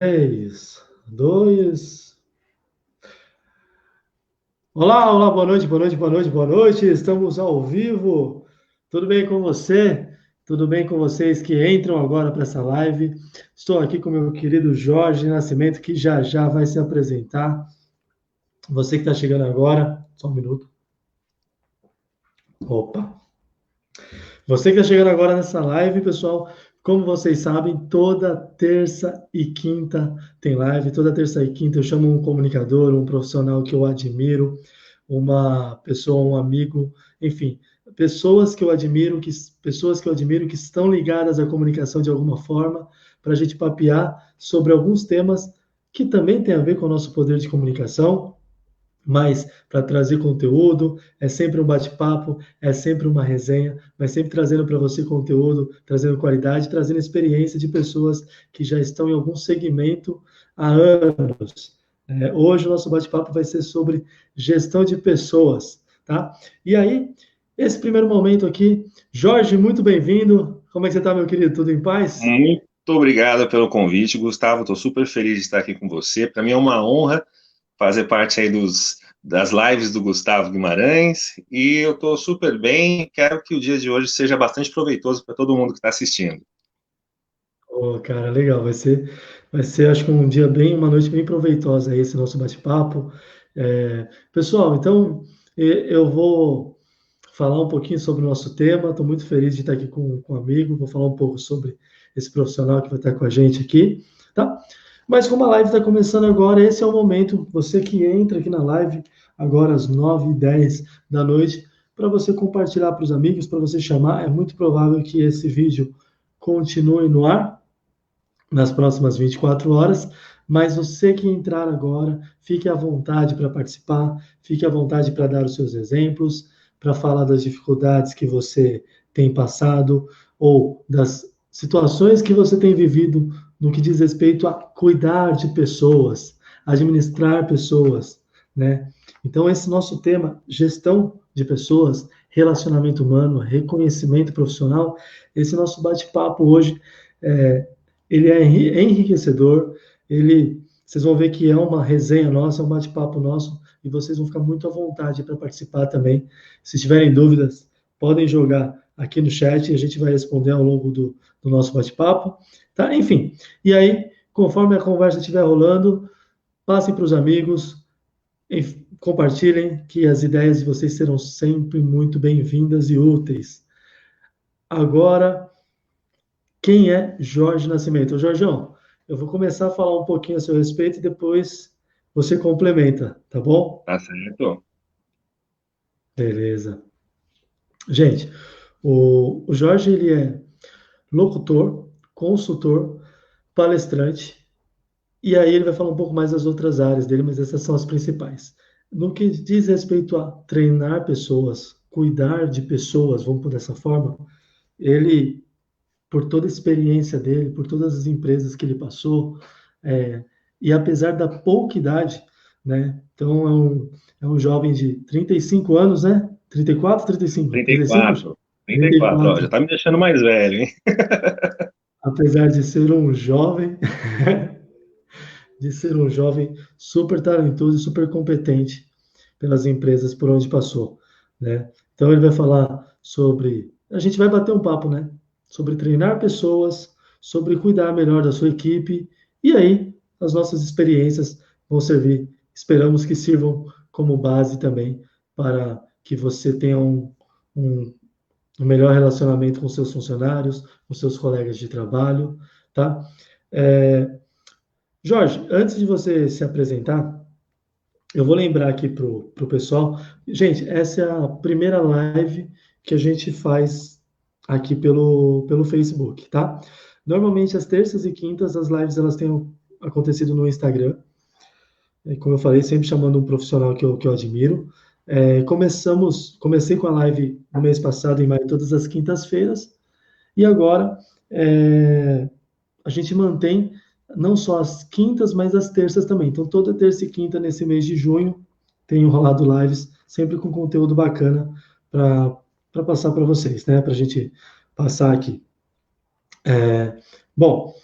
3, 2. Olá, olá, boa noite, boa noite, boa noite, boa noite. Estamos ao vivo. Tudo bem com você? Tudo bem com vocês que entram agora para essa live? Estou aqui com meu querido Jorge Nascimento, que já já vai se apresentar. Você que está chegando agora, só um minuto. Opa. Você que está chegando agora nessa live, pessoal, como vocês sabem, toda terça e quinta tem live. Toda terça e quinta eu chamo um comunicador, um profissional que eu admiro, uma pessoa, um amigo, enfim, pessoas que eu admiro que estão ligadas à comunicação de alguma forma, para a gente papear sobre alguns temas que também têm a ver com o nosso poder de comunicação, mas para trazer conteúdo, é sempre um bate-papo, é sempre uma resenha, mas sempre trazendo para você conteúdo, trazendo qualidade, trazendo experiência de pessoas que já estão em algum segmento há anos. Hoje o nosso bate-papo vai ser sobre gestão de pessoas, tá? E aí, esse primeiro momento aqui, Jorge, muito bem-vindo. Como é que você está, meu querido? Tudo em paz? Muito obrigado pelo convite, Gustavo. Estou super feliz de estar aqui com você. Para mim é uma honra fazer parte aí das lives do Gustavo Guimarães e eu estou super bem. Quero que o dia de hoje seja bastante proveitoso para todo mundo que está assistindo. Oh, cara, legal. Vai ser, acho que um dia bem, uma noite bem proveitosa aí, esse nosso bate-papo. Pessoal, então eu vou falar um pouquinho sobre o nosso tema. Estou muito feliz de estar aqui com um amigo. Vou falar um pouco sobre esse profissional que vai estar com a gente aqui, tá? Mas como a live está começando agora, esse é o momento. Você que entra aqui na live agora às 9h10 da noite, para você compartilhar para os amigos, para você chamar. É muito provável que esse vídeo continue no ar nas próximas 24 horas, mas você que entrar agora, fique à vontade para participar, fique à vontade para dar os seus exemplos, para falar das dificuldades que você tem passado ou das situações que você tem vivido no que diz respeito a cuidar de pessoas, administrar pessoas, né? Então esse nosso tema, gestão de pessoas, relacionamento humano, reconhecimento profissional, esse nosso bate-papo hoje é, ele é enriquecedor, vocês vão ver que é uma resenha nossa, é um bate-papo nosso, e vocês vão ficar muito à vontade para participar também. Se tiverem dúvidas, podem jogar aqui no chat e a gente vai responder ao longo do nosso bate-papo, tá? Enfim, e aí, conforme a conversa estiver rolando, passem para os amigos, compartilhem, que as ideias de vocês serão sempre muito bem-vindas e úteis. Agora, quem é Jorge Nascimento? Jorgeão, eu vou começar a falar um pouquinho a seu respeito e depois você complementa, tá bom? Tá certo? Beleza. Gente, o Jorge, ele é locutor, consultor, palestrante, e aí ele vai falar um pouco mais das outras áreas dele, mas essas são as principais. No que diz respeito a treinar pessoas, cuidar de pessoas, vamos por dessa forma, ele, por toda a experiência dele, por todas as empresas que ele passou, é, e apesar da pouca idade, né? Então é um jovem de 35 anos, né? 34, 35? 35? 34. 34, ó, já 34. tá me deixando mais velho, hein? Apesar de ser um jovem, de ser um jovem super talentoso e super competente pelas empresas por onde passou, né? Então ele vai falar sobre, a gente vai bater um papo, né? Sobre treinar pessoas, sobre cuidar melhor da sua equipe, e aí as nossas experiências vão servir, esperamos que sirvam como base também para que você tenha um, um melhor relacionamento com seus funcionários, com seus colegas de trabalho, tá? É, Jorge, antes de você se apresentar, eu vou lembrar aqui pro pessoal. Gente, essa é a primeira live que a gente faz aqui pelo Facebook, tá? Normalmente, às terças e quintas, as lives elas têm acontecido no Instagram. Como eu falei, sempre chamando um profissional que eu admiro. Comecei com a live no mês passado, em maio, todas as quintas-feiras. E agora, a gente mantém não só as quintas, mas as terças também. Então, toda terça e quinta nesse mês de junho, tenho rolado lives, sempre com conteúdo bacana para passar para vocês, né? Para a gente passar aqui. Bom,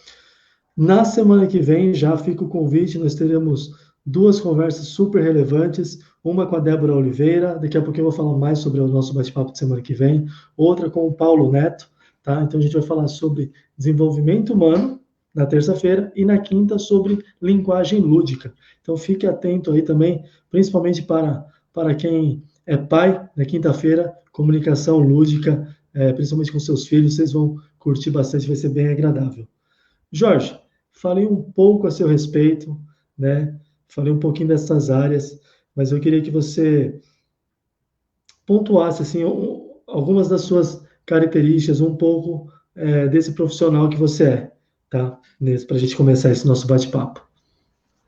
Na semana que vem, já fica o convite, nós teremos duas conversas super relevantes, uma com a Débora Oliveira, daqui a pouco eu vou falar mais sobre o nosso bate-papo de semana que vem, outra com o Paulo Neto, tá? Então a gente vai falar sobre desenvolvimento humano na terça-feira e na quinta sobre linguagem lúdica. Então fique atento aí também, principalmente para quem é pai, na quinta-feira, comunicação lúdica, principalmente com seus filhos, vocês vão curtir bastante, vai ser bem agradável. Jorge, falei um pouco a seu respeito, né? Falei um pouquinho dessas áreas, mas eu queria que você pontuasse assim algumas das suas características, um pouco desse profissional que você é, tá? Para a gente começar esse nosso bate-papo.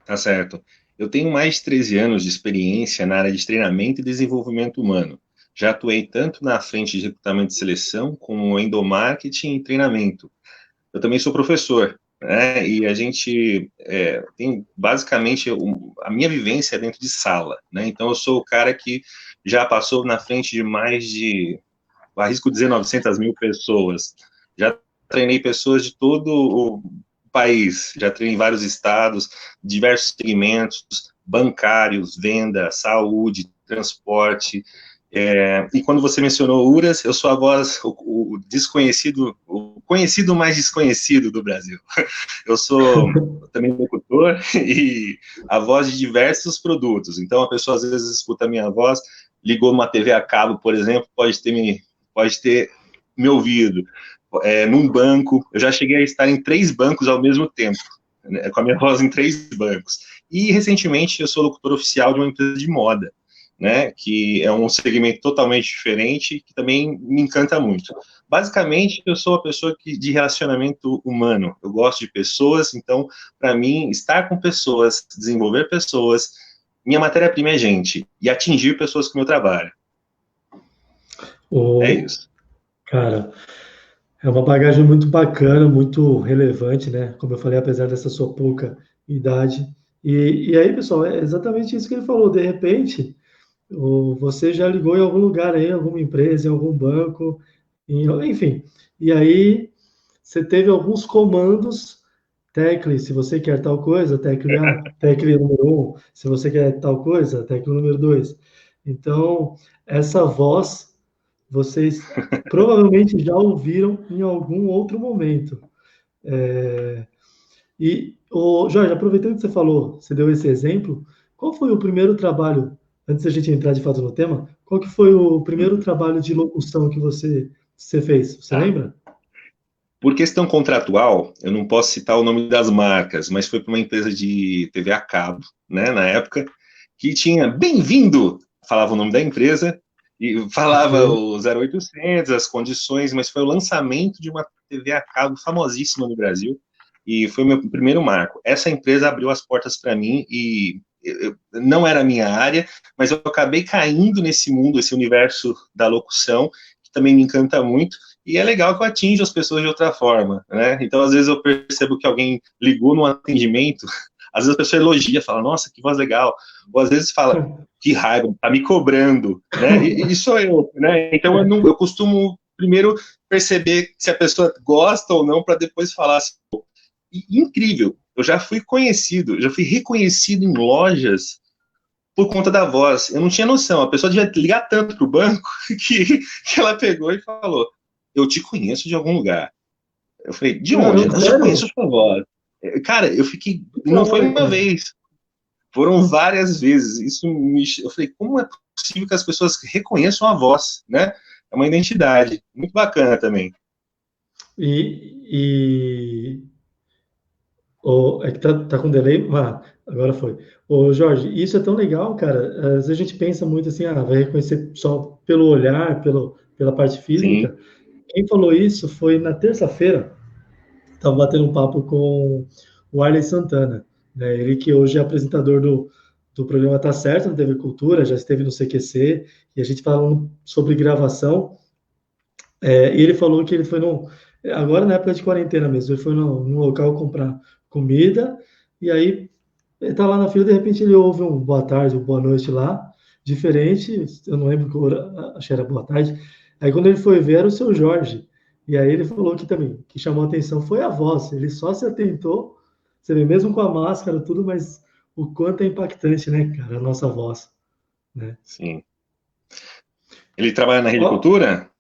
Tá certo. Eu tenho mais de 13 anos de experiência na área de treinamento e desenvolvimento humano. Já atuei tanto na frente de recrutamento e seleção, como endomarketing e treinamento. Eu também sou professor, né? E a gente tem basicamente a minha vivência é dentro de sala, né? Então eu sou o cara que já passou na frente de mais de, arrisco dizer, 900 mil pessoas. Já treinei pessoas de todo o país, já treinei em vários estados, diversos segmentos, bancários, venda, saúde, transporte. E quando você mencionou URAS, eu sou a voz, o desconhecido, o conhecido mais desconhecido do Brasil. Eu sou também locutor e a voz de diversos produtos. Então, a pessoa às vezes escuta a minha voz, ligou numa TV a cabo, por exemplo, pode ter me ouvido. Num banco, eu já cheguei a estar em 3 bancos ao mesmo tempo, né, com a minha voz em 3 bancos. E, recentemente, eu sou locutor oficial de uma empresa de moda, né, que é um segmento totalmente diferente, que também me encanta muito. Basicamente, eu sou uma pessoa de relacionamento humano, eu gosto de pessoas, então, para mim, estar com pessoas, desenvolver pessoas, minha matéria-prima é gente, e atingir pessoas com o meu trabalho. É isso. Cara, é uma bagagem muito bacana, muito relevante, né? Como eu falei, apesar dessa sua pouca idade. E aí, pessoal, é exatamente isso que ele falou. De repente, você já ligou em algum lugar aí, em alguma empresa, em algum banco, enfim. E aí, você teve alguns comandos, tecle, se você quer tal coisa, tecle A, tecle número um, se você quer tal coisa, tecle número 2. Então, essa voz vocês provavelmente já ouviram em algum outro momento. É, Jorge, aproveitando que você falou, você deu esse exemplo, qual foi o primeiro trabalho, antes da gente entrar de fato no tema, qual que foi o primeiro trabalho de locução que você fez? Você Tá. lembra? Por questão contratual, eu não posso citar o nome das marcas, mas foi para uma empresa de TV a cabo, né, na época, que tinha bem-vindo, falava o nome da empresa, e falava Ok. o 0800, as condições, mas foi o lançamento de uma TV a cabo famosíssima no Brasil, e foi o meu primeiro marco. Essa empresa abriu as portas para mim e não era a minha área, mas eu acabei caindo nesse mundo, esse universo da locução, que também me encanta muito, e é legal que eu atinja as pessoas de outra forma, né? Então, às vezes eu percebo que alguém ligou no atendimento, às vezes a pessoa elogia, fala, nossa, que voz legal, ou às vezes fala, que raiva, tá me cobrando, né? E sou eu, né? Então eu costumo primeiro perceber se a pessoa gosta ou não, para depois falar assim. E, incrível, eu já fui conhecido, já fui reconhecido em lojas por conta da voz. Eu não tinha noção. A pessoa devia ligar tanto pro banco que ela pegou e falou: eu te conheço de algum lugar. Eu falei: de onde? Caramba, Eu já conheço sério? a sua voz. Cara, eu fiquei. Não foi Legal, uma cara. vez, foram várias vezes. Eu falei: como é possível que as pessoas reconheçam a voz, né? É uma identidade. Muito bacana também. E é que tá com delay? Ah, agora foi. Ô, Jorge, isso é tão legal, cara. Às vezes a gente pensa muito assim, vai reconhecer só pelo olhar, pela parte Sim. física. Quem falou isso foi na terça-feira, estava batendo um papo com o Arley Santana, né? Ele que hoje é apresentador do programa Tá Certo, na TV Cultura, já esteve no CQC, e a gente falando sobre gravação, e ele falou que ele foi agora na época de quarentena mesmo, ele foi num local comprar comida, e aí ele tá lá na fila, de repente ele ouve um boa tarde, um boa noite lá, diferente, eu não lembro que hora, acho que era boa tarde. Aí quando ele foi ver, era o seu Jorge. E aí ele falou que também, que chamou a atenção foi a voz. Ele só se atentou Você vê, mesmo com a máscara, tudo, mas o quanto é impactante, né, cara, a nossa voz, né? Sim. Ele trabalha na Rede Ó, Cultura?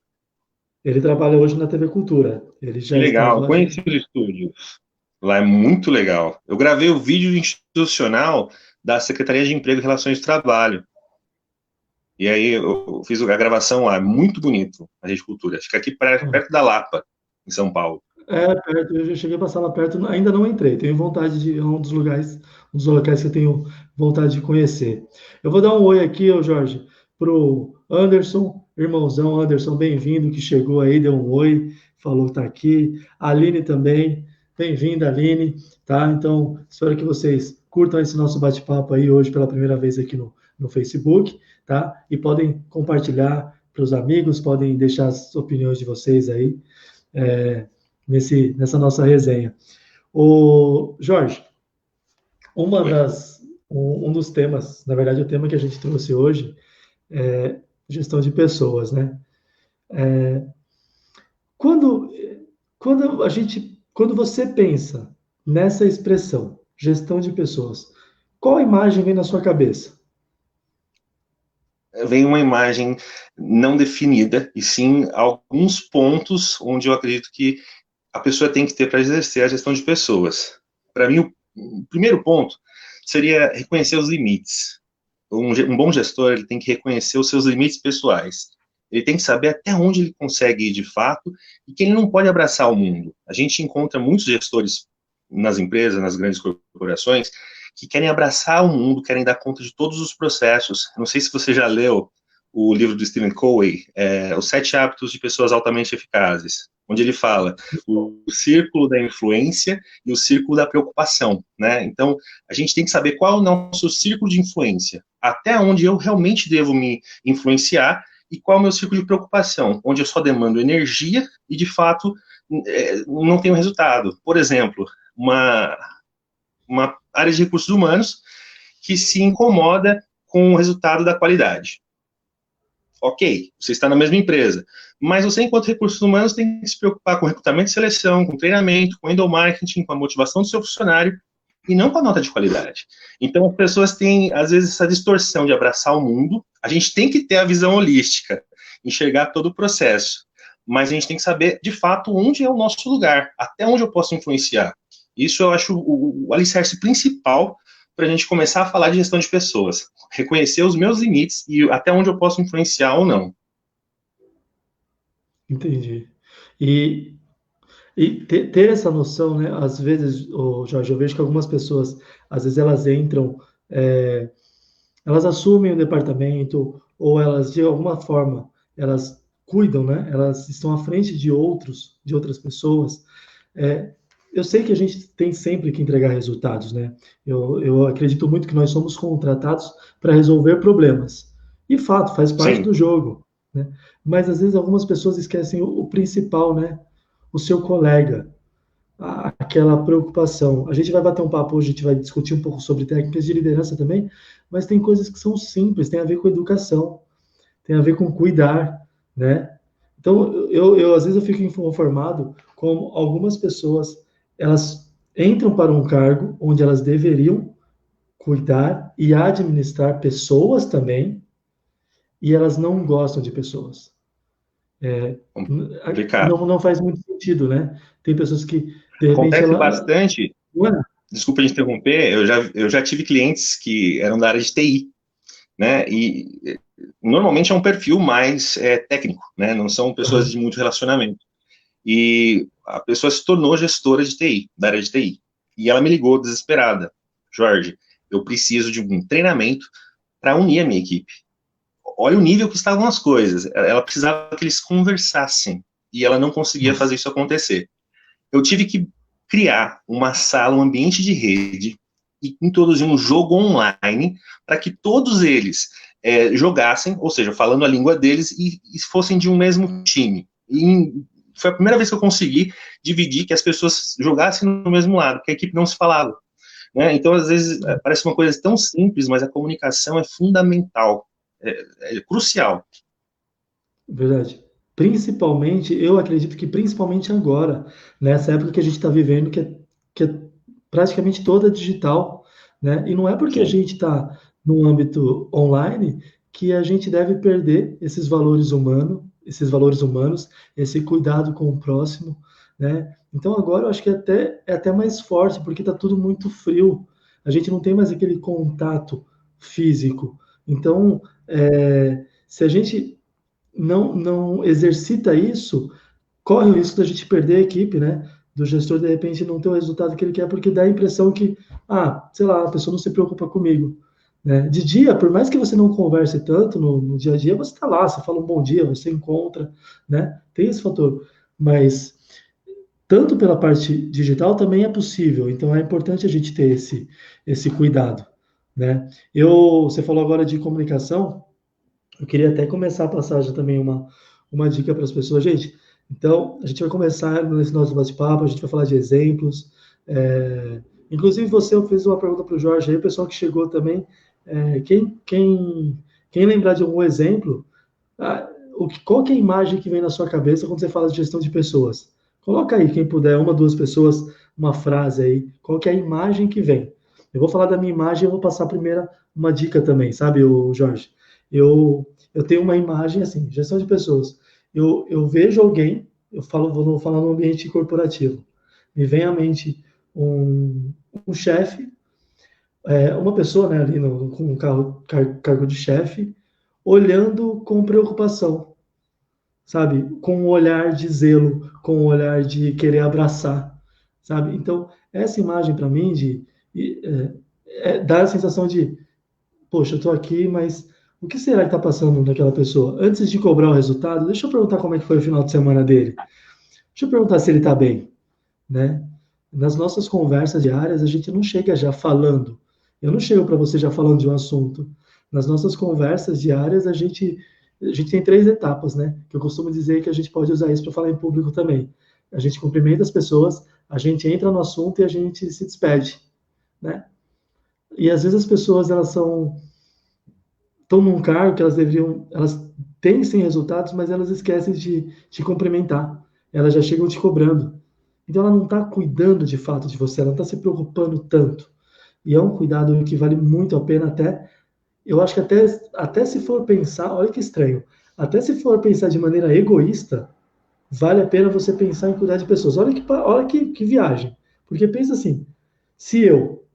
ele trabalha hoje na TV Cultura. Ele Que já legal. Eu estava. conheci os estúdios. Lá é muito legal. Eu gravei o vídeo institucional da Secretaria de Emprego e Relações de Trabalho. E aí eu fiz a gravação lá, muito bonito, a Rede Cultura. Fica aqui perto da Lapa, em São Paulo. É, perto, eu já cheguei a passar lá perto, ainda não entrei. Tenho vontade de, é um dos locais que eu tenho vontade de conhecer. Eu vou dar um oi aqui, ô Jorge, pro Anderson, irmãozão Anderson, bem-vindo, que chegou aí, deu um oi, falou que tá aqui. A Aline também, bem-vinda, Aline, tá? Então, espero que vocês curtam esse nosso bate-papo aí hoje pela primeira vez aqui no Facebook, tá? E podem compartilhar para os amigos, podem deixar as opiniões de vocês aí. É, nessa nossa resenha. O Jorge, uma Oi. das, um dos temas, na verdade, o tema que a gente trouxe hoje é gestão de pessoas, né? Quando, quando você pensa nessa expressão, gestão de pessoas, qual imagem vem na sua cabeça? Vem uma imagem não definida, e sim alguns pontos onde eu acredito que a pessoa tem que ter para exercer a gestão de pessoas. Para mim, o primeiro ponto seria reconhecer os limites. Um bom gestor, ele tem que reconhecer os seus limites pessoais. Ele tem que saber até onde ele consegue ir de fato e que ele não pode abraçar o mundo. A gente encontra muitos gestores nas empresas, nas grandes corporações, que querem abraçar o mundo, querem dar conta de todos os processos. Não sei se você já leu o livro do Stephen Covey, Os Sete Hábitos de Pessoas Altamente Eficazes, onde ele fala o círculo da influência e o círculo da preocupação, né? Então, a gente tem que saber qual é o nosso círculo de influência, até onde eu realmente devo me influenciar e qual é o meu círculo de preocupação, onde eu só demando energia e, de fato, não tenho resultado. Por exemplo, uma área de recursos humanos que se incomoda com o resultado da qualidade. Ok, você está na mesma empresa, mas você, enquanto recursos humanos, tem que se preocupar com recrutamento e seleção, com treinamento, com endomarketing, com a motivação do seu funcionário, e não com a nota de qualidade. Então, as pessoas têm, às vezes, essa distorção de abraçar o mundo. A gente tem que ter a visão holística, enxergar todo o processo, mas a gente tem que saber, de fato, onde é o nosso lugar, até onde eu posso influenciar. Isso eu acho o alicerce principal para a gente começar a falar de gestão de pessoas. Reconhecer os meus limites e até onde eu posso influenciar ou não. Entendi. E, ter essa noção, né? Às vezes, Jorge, eu vejo que algumas pessoas, às vezes elas entram, é, elas assumem o departamento ou elas, de alguma forma, elas cuidam, né? Elas estão à frente de outras pessoas. É, eu sei que a gente tem sempre que entregar resultados, né? Eu acredito muito que nós somos contratados para resolver problemas. E fato, faz parte Sim, do jogo, né? Mas às vezes algumas pessoas esquecem o principal, né? O seu colega, aquela preocupação. A gente vai bater um papo hoje, a gente vai discutir um pouco sobre técnicas de liderança também, mas tem coisas que são simples, tem a ver com educação, tem a ver com cuidar, né? Então, às vezes eu fico inconformado com algumas pessoas, elas entram para um cargo onde elas deveriam cuidar e administrar pessoas também, e elas não gostam de pessoas. complicado. Não faz muito sentido, né? Tem pessoas que, de repente, Acontece ela. bastante, Ué, desculpa te interromper, eu já tive clientes que eram da área de TI, né? E normalmente é um perfil mais técnico, né? Não são pessoas aham, de muito relacionamento. E a pessoa se tornou gestora de TI, da área de TI. E ela me ligou desesperada. Jorge, eu preciso de um treinamento para unir a minha equipe. Olha o nível que estavam as coisas. Ela precisava que eles conversassem. E ela não conseguia fazer nossa, isso acontecer. Eu tive que criar uma sala, um ambiente de rede e introduzir um jogo online para que todos eles jogassem, ou seja, falando a língua deles e fossem de um mesmo time. E foi a primeira vez que eu consegui dividir, que as pessoas jogassem no mesmo lado, que a equipe não se falava. Né? Então, às vezes, parece uma coisa tão simples, mas a comunicação é fundamental, é crucial. verdade. Principalmente, eu acredito que principalmente agora, nessa época que a gente está vivendo, que é praticamente toda digital, né? E não é porque a Sim. gente está no âmbito online que a gente deve perder esses valores humanos, esse cuidado com o próximo, né? Então agora eu acho que é até mais forte, porque está tudo muito frio. A gente não tem mais aquele contato físico. Então, se a gente não exercita isso, corre o risco da gente perder a equipe, né? Do gestor, de repente, não ter o resultado que ele quer, porque dá a impressão que, sei lá, a pessoa não se preocupa comigo. Né? De dia, por mais que você não converse tanto no dia a dia, você está lá, você fala um bom dia, você encontra, né? Tem esse fator. Mas, tanto pela parte digital, também é possível. Então, é importante a gente ter esse cuidado, né? Você falou agora de comunicação, eu queria até começar a passar já também uma dica para as pessoas. Gente, então, a gente vai começar nesse nosso bate-papo, a gente vai falar de exemplos. Inclusive, eu fiz uma pergunta para o Jorge aí, o pessoal que chegou também. Quem lembrar de algum exemplo, qual que é a imagem que vem na sua cabeça quando você fala de gestão de pessoas? Coloca aí, quem puder, uma, duas pessoas, uma frase aí. Qual que é a imagem que vem? Eu vou falar da minha imagem, eu vou passar primeiro uma dica também, sabe, o Jorge? Eu tenho uma imagem assim, gestão de pessoas. Eu vejo alguém, vou falar no ambiente corporativo. Me vem à mente um chefe, uma pessoa, né, ali com um cargo de chefe, olhando com preocupação, sabe? Com um olhar de zelo, com um olhar de querer abraçar, sabe? Então, essa imagem para mim dá a sensação de, poxa, eu estou aqui, mas o que será que está passando naquela pessoa? Antes de cobrar o resultado, deixa eu perguntar como é que foi o final de semana dele. Deixa eu perguntar se ele está bem, né? Nas nossas conversas diárias, a gente não chega já falando. Eu não chego para você já falando de um assunto. Nas nossas conversas diárias, a gente tem três etapas, né? Que eu costumo dizer que a gente pode usar isso para falar em público também. A gente cumprimenta as pessoas, a gente entra no assunto e a gente se despede, né? E às vezes as pessoas estão num cargo que elas têm sim resultados, mas elas esquecem de te cumprimentar. Elas já chegam te cobrando. Então ela não está cuidando de fato de você, ela não está se preocupando tanto. E é um cuidado que vale muito a pena eu acho que até se for pensar, olha que estranho, até se for pensar de maneira egoísta, vale a pena você pensar em cuidar de pessoas. Olha que viagem. Porque pensa assim, se eu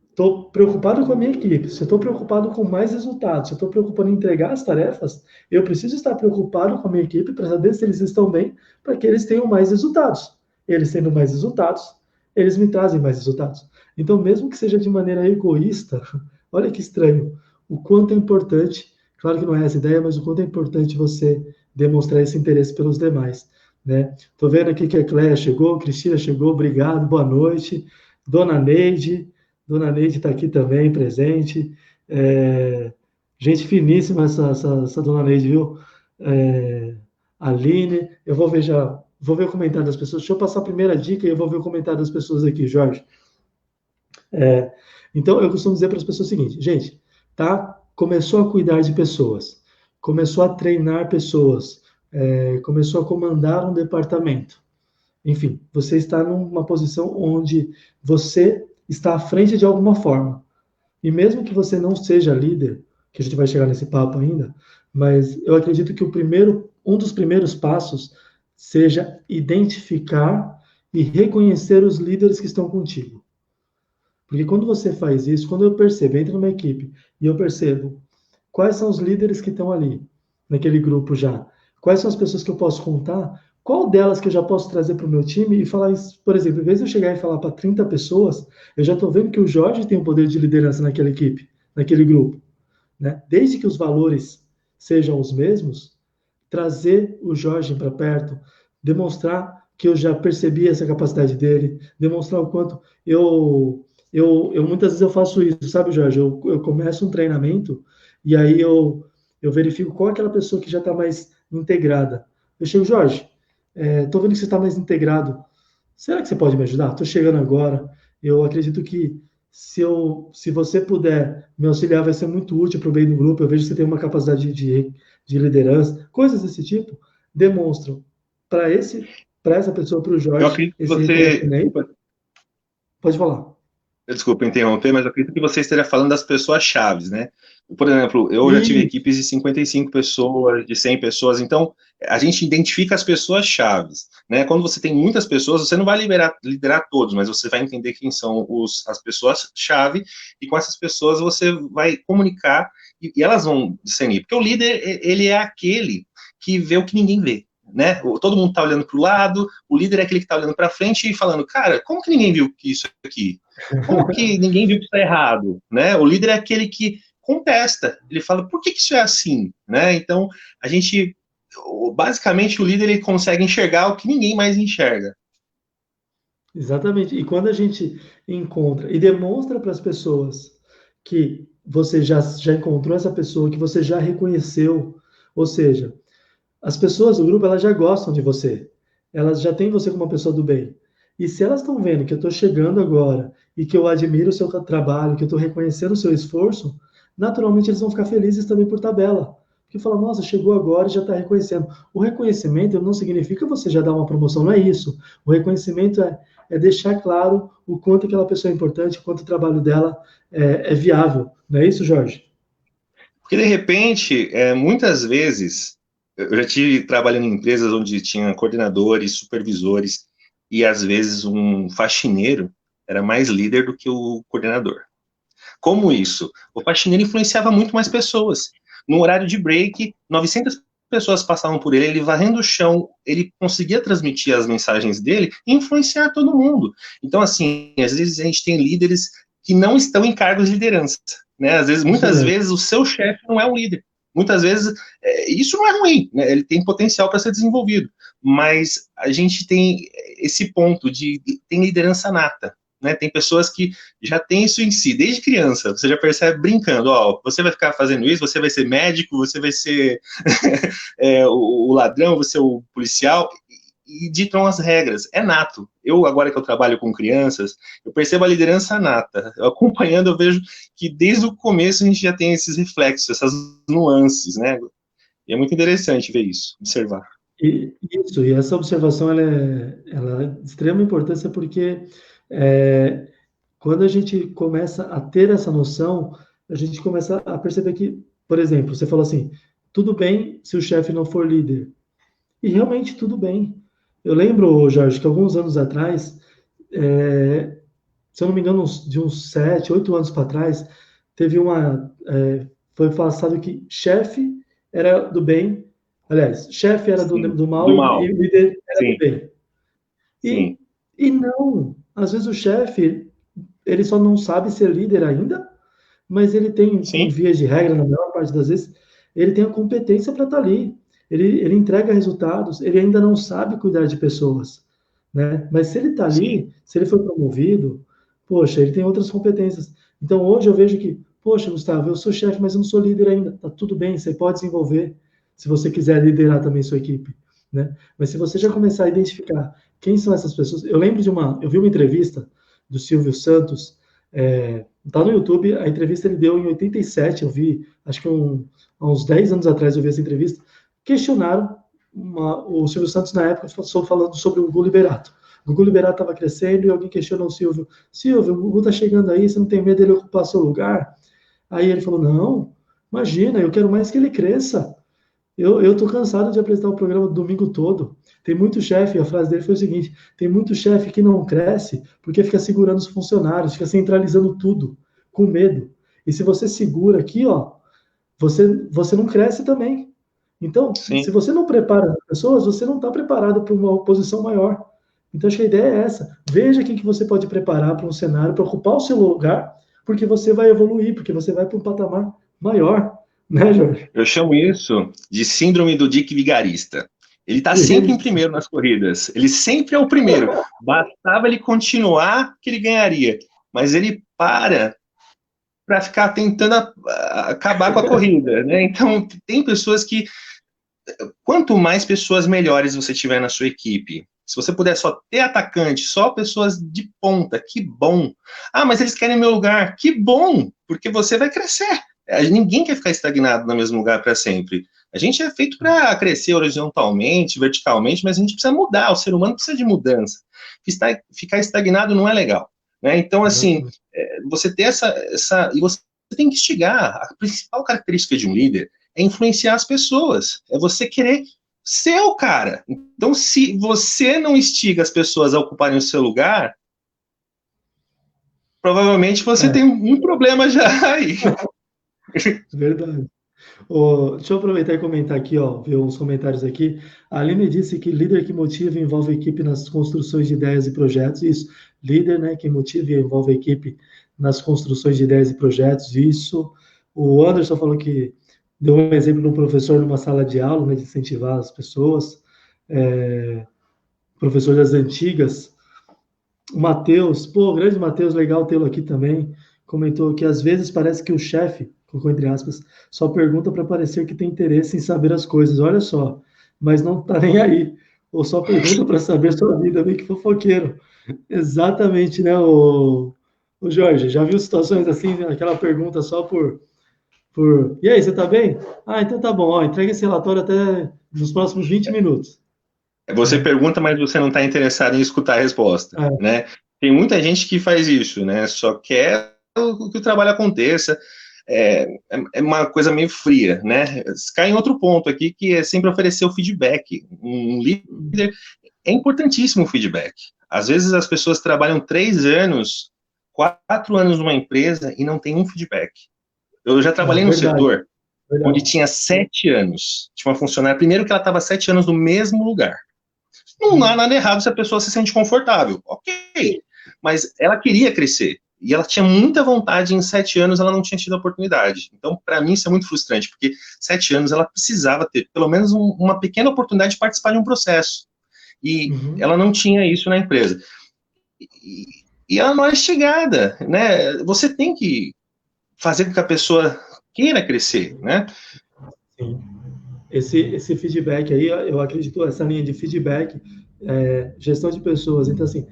estou preocupado com a minha equipe, se eu estou preocupado com mais resultados, se eu estou preocupado em entregar as tarefas, eu preciso estar preocupado com a minha equipe para saber se eles estão bem, para que eles tenham mais resultados. Eles tendo mais resultados, eles me trazem mais resultados. Então, mesmo que seja de maneira egoísta, olha que estranho, o quanto é importante, claro que não é essa a ideia, mas o quanto é importante você demonstrar esse interesse pelos demais. Né? Tô vendo aqui que a Cléia chegou, Cristina chegou, obrigado, boa noite. Dona Neide, Dona Neide está aqui também, presente. Gente finíssima essa Dona Neide, viu? Aline, vou ver o comentário das pessoas. Deixa eu passar a primeira dica e eu vou ver o comentário das pessoas aqui, Jorge. Então, eu costumo dizer para as pessoas o seguinte, gente, tá? Começou a cuidar de pessoas, começou a treinar pessoas, começou a comandar um departamento. Enfim, você está numa posição onde você está à frente de alguma forma. E mesmo que você não seja líder, que a gente vai chegar nesse papo ainda, mas eu acredito que um dos primeiros passos seja identificar e reconhecer os líderes que estão contigo. Porque quando você faz isso, quando eu percebo, entro numa equipe e eu percebo quais são os líderes que estão ali, naquele grupo já, quais são as pessoas que eu posso contar, qual delas que eu já posso trazer para o meu time e falar isso, por exemplo, em vez de eu chegar e falar para 30 pessoas, eu já estou vendo que o Jorge tem um poder de liderança naquela equipe, naquele grupo. Né? Desde que os valores sejam os mesmos, trazer o Jorge para perto, demonstrar que eu já percebi essa capacidade dele, demonstrar o quanto eu muitas vezes eu faço isso, sabe, Jorge? Eu começo um treinamento e aí eu verifico qual é aquela pessoa que já está mais integrada. Eu chego, Jorge, estou vendo que você está mais integrado. Será que você pode me ajudar? Estou chegando agora. Eu acredito que se você puder me auxiliar, vai ser muito útil para o bem do grupo. Eu vejo que você tem uma capacidade de liderança, coisas desse tipo, demonstram para essa pessoa, para o Eu Jorge, acredito que esse você. reconhecimento. Desculpa, Pode falar. Desculpa interromper, mas eu acredito que você esteja falando das pessoas-chaves, né? Por exemplo, eu já tive E, equipes de 55 pessoas, de 100 pessoas, então a gente identifica as pessoas-chaves, né? Quando você tem muitas pessoas, você não vai liderar todos, mas você vai entender quem são as pessoas-chave, e com essas pessoas você vai comunicar e elas vão discernir. Porque o líder, ele é aquele que vê o que ninguém vê. Né? Todo mundo está olhando para o lado, o líder é aquele que está olhando para frente e falando, cara, como que ninguém viu isso aqui? Como que ninguém viu que está errado? Né? O líder é aquele que contesta, ele fala, por que isso é assim? Né? Então, a gente, basicamente, o líder ele consegue enxergar o que ninguém mais enxerga. exatamente. E quando a gente encontra e demonstra para as pessoas que você já encontrou essa pessoa, que você já reconheceu, ou seja, as pessoas do grupo elas já gostam de você, elas já têm você como uma pessoa do bem. E se elas estão vendo que eu estou chegando agora e que eu admiro o seu trabalho, que eu estou reconhecendo o seu esforço, naturalmente eles vão ficar felizes também por tabela. Porque fala, nossa, chegou agora e já está reconhecendo. O reconhecimento não significa você já dar uma promoção, não é isso. O reconhecimento é deixar claro o quanto aquela pessoa é importante, o quanto o trabalho dela é viável. Não é isso, Jorge? Porque, de repente, muitas vezes, eu já tive trabalhando em empresas onde tinha coordenadores, supervisores, e às vezes um faxineiro era mais líder do que o coordenador. Como isso? O faxineiro influenciava muito mais pessoas. No horário de break, 900 pessoas passavam por ele, ele varrendo o chão, ele conseguia transmitir as mensagens dele e influenciar todo mundo. Então, assim, às vezes a gente tem líderes que não estão em cargos de liderança. Né? Às vezes, Isso muitas mesmo. vezes, o seu chefe não é um líder. Muitas vezes, isso não é ruim, né? Ele tem potencial para ser desenvolvido. Mas a gente tem esse ponto de tem liderança nata. Né, tem pessoas que já têm isso em si, desde criança, você já percebe brincando, ó, você vai ficar fazendo isso, você vai ser médico, você vai ser o ladrão, você é o policial, e ditam as regras, é nato. Eu, agora que eu trabalho com crianças, eu percebo a liderança nata. Eu, acompanhando, eu vejo que desde o começo a gente já tem esses reflexos, essas nuances, né? E é muito interessante ver isso, observar. E essa observação ela é de extrema importância porque é, quando a gente começa a ter essa noção, a gente começa a perceber que, por exemplo, você falou assim, tudo bem se o chefe não for líder. E realmente tudo bem. Eu lembro, Jorge, que alguns anos atrás, se eu não me engano, de uns 7, 8 anos para trás, teve foi passado que chefe era do bem, aliás, chefe era Sim, do mal do e mal. o líder era do Sim, bem. sim, E não, às vezes o chefe, ele só não sabe ser líder ainda, mas ele tem, em sim, vias de regra, na maior parte das vezes, ele tem a competência para estar ali. Ele entrega resultados, ele ainda não sabe cuidar de pessoas, né? Mas se ele está sim. ali, se ele foi promovido, poxa, ele tem outras competências. Então hoje eu vejo que, poxa, Gustavo, eu sou chefe, mas eu não sou líder ainda. Tá tudo bem, você pode desenvolver, se você quiser liderar também sua equipe, né? Mas se você já começar a identificar quem são essas pessoas, eu vi uma entrevista do Silvio Santos, tá no YouTube, a entrevista ele deu em 87, eu vi, acho que há uns 10 anos atrás eu vi essa entrevista, questionaram o Silvio Santos na época, falando sobre o Gugu Liberato. O Gugu Liberato estava crescendo e alguém questionou o Silvio, Silvio, o Gugu está chegando aí, você não tem medo dele ocupar seu lugar? Aí ele falou, não, imagina, eu quero mais que ele cresça. Eu tô cansado de apresentar o programa domingo todo. Tem muito chefe, a frase dele foi o seguinte: tem muito chefe que não cresce porque fica segurando os funcionários, fica centralizando tudo, com medo. E se você segura aqui, ó, você não cresce também. Então, se Sim. você não prepara as pessoas, você não está preparado para uma posição maior. Então, acho que a ideia é essa. Veja quem que você pode preparar para um cenário, para ocupar o seu lugar, porque você vai evoluir, porque você vai para um patamar maior, né, Jorge? Eu chamo isso de síndrome do Dick Vigarista. Ele está sempre em Isso. primeiro nas corridas. Ele sempre é o primeiro. Bastava ele continuar que ele ganharia. Mas ele para ficar tentando acabar com a corrida, né? Então tem pessoas que quanto mais pessoas melhores você tiver na sua equipe, se você puder só ter atacante, só pessoas de ponta, que bom. Ah, mas eles querem meu lugar, que bom, porque você vai crescer. Ninguém quer ficar estagnado no mesmo lugar para sempre. A gente é feito para crescer horizontalmente, verticalmente, mas a gente precisa mudar. O ser humano precisa de mudança. Ficar estagnado não é legal. né? Então, assim, Exatamente. você ter e você tem que instigar. A principal característica de um líder é influenciar as pessoas, é você querer ser o cara. Então, se você não instiga as pessoas a ocuparem o seu lugar, provavelmente você É, tem um problema já aí. verdade. Deixa eu aproveitar e comentar aqui, ó, ver uns comentários aqui. A Aline disse que líder que motiva e envolve a equipe nas construções de ideias e projetos. Isso, líder, né, que motiva e envolve a equipe nas construções de ideias e projetos. Isso. O Anderson falou que deu um exemplo de um professor numa sala de aula, né, de incentivar as pessoas. Professor das antigas. O Matheus, pô, grande Matheus, legal tê-lo aqui também. Comentou que às vezes parece que o chefe, colocou entre aspas, só pergunta para parecer que tem interesse em saber as coisas. Olha só, mas não tá nem aí. Ou só pergunta para saber sua vida, bem que fofoqueiro. Exatamente, né, o Jorge? Já viu situações assim, né, aquela pergunta só por. E aí, você tá bem? Ah, então tá bom, ó, entrega esse relatório até nos próximos 20 minutos. Você Né? pergunta, mas você não está interessado em escutar a resposta, É, né? Tem muita gente que faz isso, né? Só quer que o trabalho aconteça. É uma coisa meio fria, né? Cai em outro ponto aqui, que é sempre oferecer o feedback. Um líder, é importantíssimo o feedback. Às vezes as pessoas trabalham 3 anos, 4 anos numa empresa e não tem um feedback. Eu já trabalhei no verdade, setor onde verdade. tinha 7 anos. Tinha uma funcionária, primeiro que ela estava 7 anos no mesmo lugar. Não há nada errado se a pessoa se sente confortável. Ok. Mas ela queria crescer. E ela tinha muita vontade, em 7 anos ela não tinha tido a oportunidade. Então, para mim, isso é muito frustrante, porque 7 anos ela precisava ter pelo menos uma pequena oportunidade de participar de um processo. E Uhum. ela não tinha isso na empresa. E ela não é instigada, né? Você tem que fazer com que a pessoa queira crescer, né? Sim. Esse feedback aí, eu acredito, essa linha de feedback, gestão de pessoas, então assim,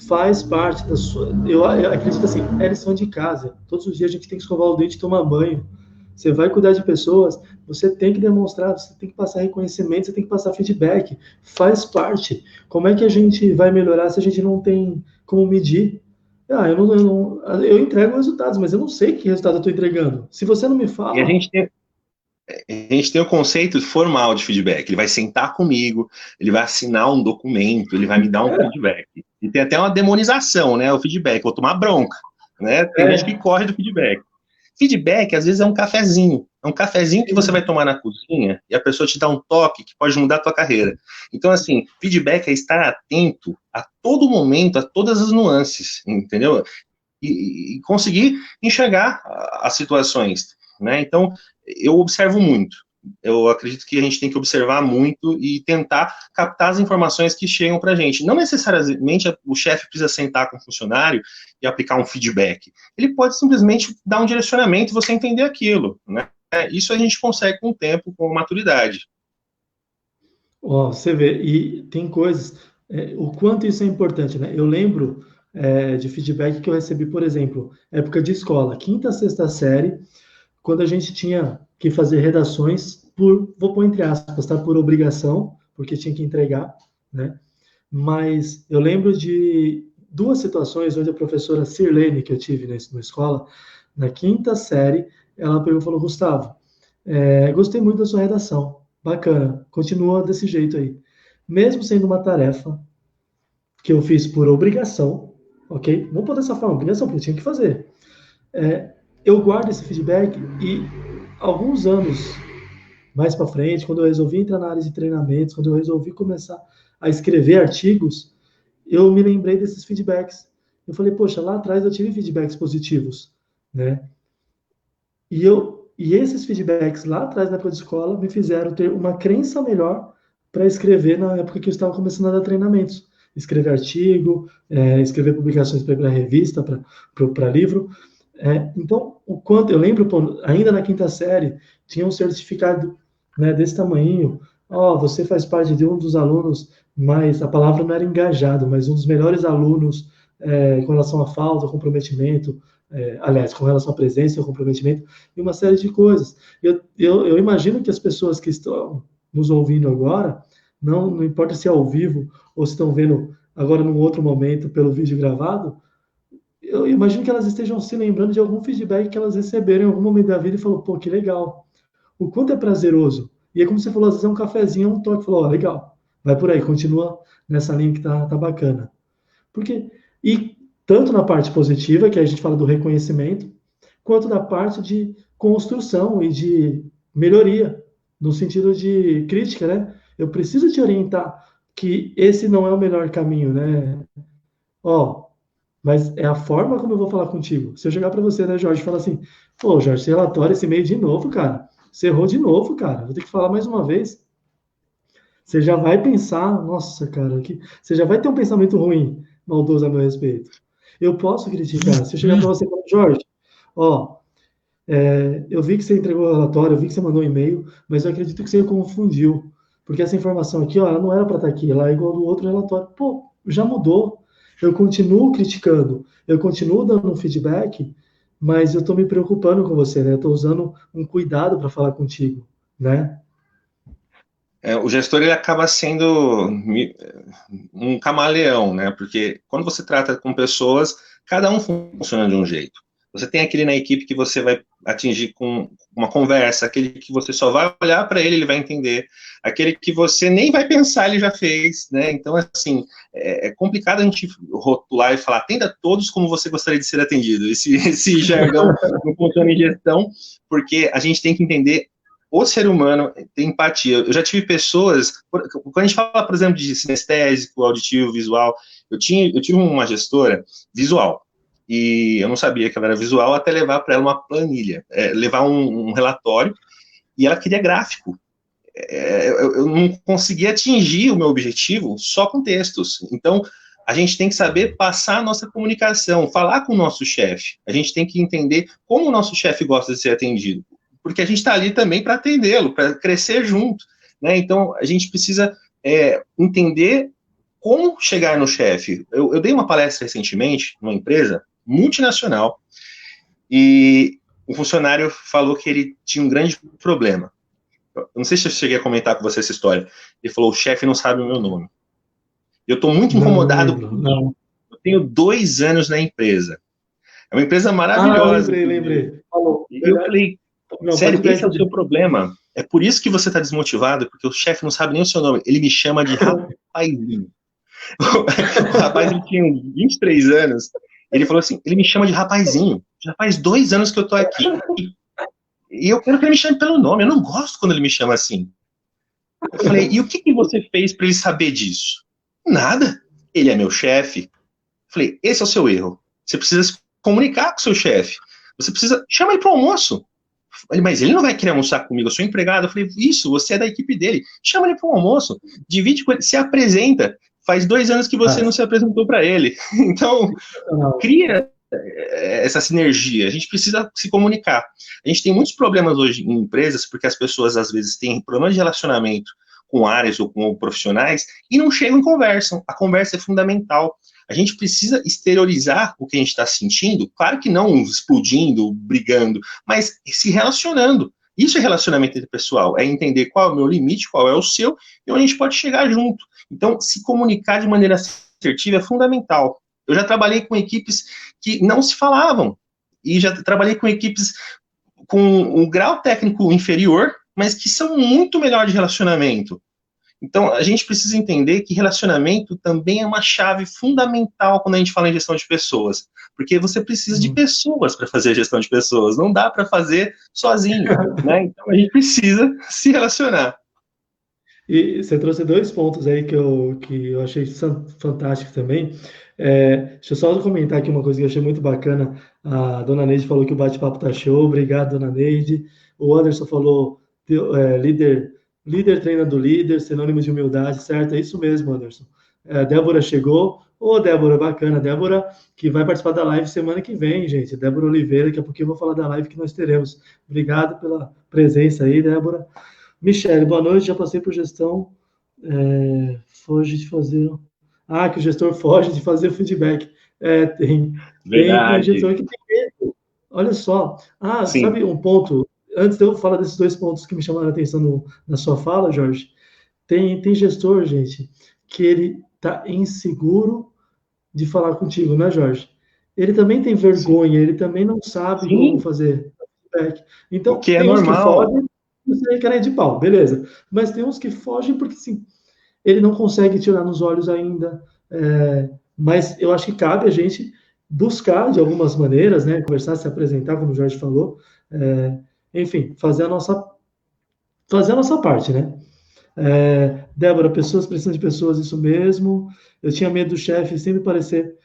faz parte da sua. Eu acredito assim, é lição de casa. Todos os dias a gente tem que escovar o dente e tomar banho. Você vai cuidar de pessoas, você tem que demonstrar, você tem que passar reconhecimento, você tem que passar feedback. Faz parte. Como é que a gente vai melhorar se a gente não tem como medir? Ah, eu entrego resultados, mas eu não sei que resultado eu estou entregando. Se você não me E a fala, gente tem, a gente tem o conceito formal de feedback. Ele vai sentar comigo, ele vai assinar um documento, ele vai me dar um feedback. E tem até uma demonização, né? O feedback, vou tomar bronca, né? Tem gente que é, corre do feedback. Feedback, às vezes, é um cafezinho. É um cafezinho que você vai tomar na cozinha e a pessoa te dá um toque que pode mudar a tua carreira. Então, assim, feedback é estar atento a todo momento, a todas as nuances, entendeu? E conseguir enxergar as situações, né? Então, eu observo muito. Eu acredito que a gente tem que observar muito e tentar captar as informações que chegam para a gente. Não necessariamente o chefe precisa sentar com o funcionário e aplicar um feedback. Ele pode simplesmente dar um direcionamento e você entender aquilo, né? Isso a gente consegue com o tempo, com maturidade. ó, você vê, e tem coisas, o quanto isso é importante, né? Eu lembro de feedback que eu recebi, por exemplo, época de escola, quinta, sexta série, quando a gente tinha que fazer redações vou pôr entre aspas, tá? Por obrigação, porque tinha que entregar, né? Mas eu lembro de duas situações onde a professora Sirlene, que eu tive na escola, na quinta série, ela pegou e falou: Gustavo, gostei muito da sua redação, bacana, continua desse jeito aí. Mesmo sendo uma tarefa que eu fiz por obrigação, ok? Vamos pôr dessa forma, obrigação, porque eu tinha que fazer. Eu guardo esse feedback e alguns anos mais para frente, quando eu resolvi entrar na área de treinamentos, quando eu resolvi começar a escrever artigos, eu me lembrei desses feedbacks. Eu falei, poxa, lá atrás eu tive feedbacks positivos, né? E esses feedbacks lá atrás na época de escola me fizeram ter uma crença melhor para escrever na época que eu estava começando a dar treinamentos, escrever artigo, escrever publicações para revista, para livro. Então, o quanto eu lembro, pô, ainda na quinta série tinha um certificado, né, desse tamanho. Ó, você faz parte de um dos alunos, mas a palavra não era engajado, mas um dos melhores alunos com relação à falta, comprometimento, aliás, com relação à presença e ao comprometimento, e uma série de coisas. Eu imagino que as pessoas que estão nos ouvindo agora, não importa se é ao vivo ou se estão vendo agora num outro momento pelo vídeo gravado, eu imagino que elas estejam se lembrando de algum feedback que elas receberam em algum momento da vida e falou, pô, que legal. O quanto é prazeroso. E é como você falou, às vezes é um cafezinho, um toque, falou, ó, legal, vai por aí, continua nessa linha que tá bacana. Porque, e tanto na parte positiva, que a gente fala do reconhecimento, quanto na parte de construção e de melhoria, no sentido de crítica, né? Eu preciso te orientar que esse não é o melhor caminho, né? Ó, mas é a forma como eu vou falar contigo. Se eu chegar para você, né, Jorge, e falar assim, pô, Jorge, esse relatório, esse e-mail de novo, cara. Você errou de novo, cara. Vou ter que falar mais uma vez. Você já vai pensar, nossa, cara, você já vai ter um pensamento ruim, maldoso a meu respeito. Eu posso criticar. Se eu chegar para você e falar, Jorge, ó, eu vi que você entregou o relatório, eu vi que você mandou um e-mail, mas eu acredito que você confundiu. Porque essa informação aqui, ó, ela não era para estar aqui, ela é igual do outro relatório. Pô, já mudou. Eu continuo criticando, eu continuo dando um feedback, mas eu estou me preocupando com você, né? Eu estou usando um cuidado para falar contigo, né? O gestor ele acaba sendo um camaleão, né? Porque quando você trata com pessoas, cada um funciona de um jeito. Você tem aquele na equipe que você vai atingir com uma conversa, aquele que você só vai olhar para ele, ele vai entender, aquele que você nem vai pensar, ele já fez, né? Então, assim, é complicado a gente rotular e falar, atenda todos como você gostaria de ser atendido. Esse jargão não funciona em gestão, porque a gente tem que entender o ser humano tem empatia. Eu já tive pessoas, quando a gente fala, por exemplo, de sinestésico, auditivo, visual, eu tive uma gestora visual, e eu não sabia que ela era visual até levar para ela uma planilha, levar um relatório, e ela queria gráfico. Eu não conseguia atingir o meu objetivo só com textos. Então, a gente tem que saber passar a nossa comunicação, falar com o nosso chefe. A gente tem que entender como o nosso chefe gosta de ser atendido, porque a gente está ali também para atendê-lo, para crescer junto, né? Então, a gente precisa entender como chegar no chefe. Eu dei uma palestra recentemente numa empresa multinacional e o funcionário falou que ele tinha um grande problema. Eu não sei se eu cheguei a comentar com você essa história. Ele falou, o chefe não sabe o meu nome. Eu estou muito Não incomodado lembro, com isso. não. Eu tenho 2 anos na empresa. É uma empresa Ah, maravilhosa, lembrei, inclusive. lembrei. Falou, E eu verdade. falei, Não, sério, pode dar esse é esse. o seu problema. É por isso que você está desmotivado, porque o chefe não sabe nem o seu nome. Ele me chama de rapazinho. O rapaz, ele tinha uns 23 anos. Ele falou assim, ele me chama de rapazinho. Já faz 2 anos que eu tô aqui. E eu quero que ele me chame pelo nome. Eu não gosto quando ele me chama assim. Eu falei, e o que você fez para ele saber disso? Nada. Ele é meu chefe. Falei, esse é o seu erro. Você precisa se comunicar com o seu chefe. Você precisa. Chama ele para o almoço. Falei, mas ele não vai querer almoçar comigo, eu sou empregado. Eu falei, isso, você é da equipe dele. Chama ele para um almoço. Divide com ele, se apresenta. Faz 2 anos que você não se apresentou para ele. Então, cria essa sinergia. A gente precisa se comunicar. A gente tem muitos problemas hoje em empresas, porque as pessoas às vezes têm problemas de relacionamento com áreas ou com profissionais e não chegam e conversam. A conversa é fundamental. A gente precisa exteriorizar o que a gente está sentindo, claro que não explodindo, brigando, mas se relacionando. Isso é relacionamento interpessoal, é entender qual é o meu limite, qual é o seu, e onde a gente pode chegar junto. Então, se comunicar de maneira assertiva é fundamental. Eu já trabalhei com equipes que não se falavam, e já trabalhei com equipes com um grau técnico inferior, mas que são muito melhor de relacionamento. Então, a gente precisa entender que relacionamento também é uma chave fundamental quando a gente fala em gestão de pessoas, porque você precisa de pessoas para fazer a gestão de pessoas, não dá para fazer sozinho, né? Então, a gente precisa se relacionar. E você trouxe dois pontos aí que eu achei fantástico também. Deixa eu só comentar aqui uma coisa que eu achei muito bacana. A dona Neide falou que o bate-papo tá show. Obrigado, dona Neide. O Anderson falou, líder treina do líder, sinônimo de humildade, certo? É isso mesmo, Anderson. A Débora chegou. Ô, Débora, bacana. Débora, que vai participar da live semana que vem, gente. Débora Oliveira, daqui a pouquinho eu vou falar da live que nós teremos. Obrigado pela presença aí, Débora. Michele, boa noite. Já passei por gestão. Foge de fazer. Ah, que o gestor foge de fazer feedback. Tem gestor Verdade. que tem medo. Olha só. Ah, Sim. sabe um ponto? Antes de eu falar desses dois pontos que me chamaram a atenção na sua fala, Jorge, tem gestor, gente, que ele está inseguro de falar contigo, né, Jorge? ele também tem vergonha, ele também não sabe como Sim, fazer feedback. o Então, que é tem uns que normal. fogem, isso aí cara é de pau, beleza. Mas tem uns que fogem porque, sim, ele não consegue tirar nos olhos ainda. Mas eu acho que cabe a gente buscar de algumas maneiras, né? Conversar, se apresentar, como o Jorge falou. É, enfim, fazer a nossa parte, né? Débora, pessoas precisam de pessoas, isso mesmo. Eu tinha medo do chefe sempre parecer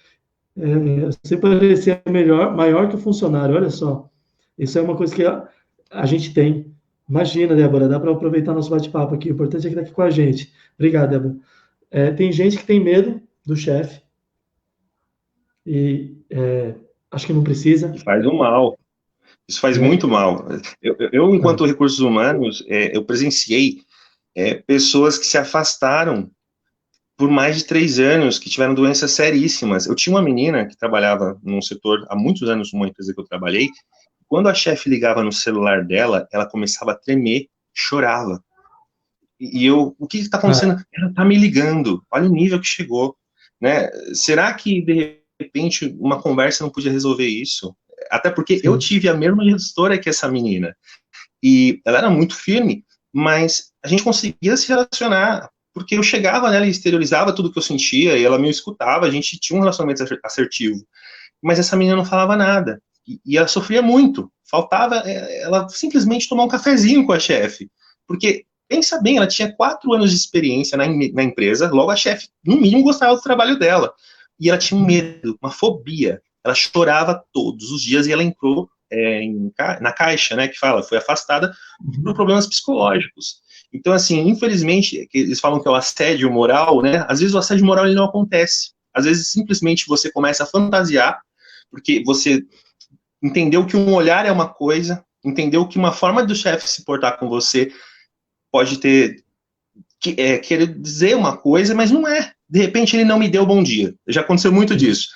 melhor, maior que o funcionário. Olha só, isso é uma coisa que a gente tem. Imagina, Débora, dá para aproveitar nosso bate-papo aqui. O importante é que está aqui com a gente. Obrigado, Débora. Tem gente que tem medo do chefe e acho que não E precisa. faz um mal. Isso faz Né? muito mal. Enquanto recursos humanos, eu presenciei pessoas que se afastaram por mais de 3 anos, que tiveram doenças seríssimas. Eu tinha uma menina que trabalhava num setor há muitos anos numa empresa que eu trabalhei. Quando a chefe ligava no celular dela, ela começava a tremer, chorava. E eu, o que está acontecendo? Ah, Ela está me ligando. Olha o nível que chegou, né? Será que de repente uma conversa não podia resolver isso? Até porque eu sim. tive a mesma gestora que essa menina e ela era muito firme, mas a gente conseguia se relacionar porque eu chegava nela e exteriorizava tudo que eu sentia e ela me escutava. A gente tinha um relacionamento assertivo, mas essa menina não falava nada e ela sofria muito. Faltava ela simplesmente tomar um cafezinho com a chefe, porque pensa bem, ela tinha 4 anos de experiência na empresa, logo a chefe, no mínimo, gostava do trabalho dela. E ela tinha um medo, uma fobia. Ela chorava todos os dias e ela entrou na caixa, né, que fala, foi afastada por Uhum. problemas psicológicos. Então, assim, infelizmente, eles falam que é o assédio moral, né? Às vezes o assédio moral ele não acontece. Às vezes simplesmente você começa a fantasiar, porque você entendeu que um olhar é uma coisa, entendeu que uma forma do chefe se portar com você pode ter querer dizer uma coisa, mas não é. De repente ele não me deu bom dia. Já aconteceu muito Sim. disso.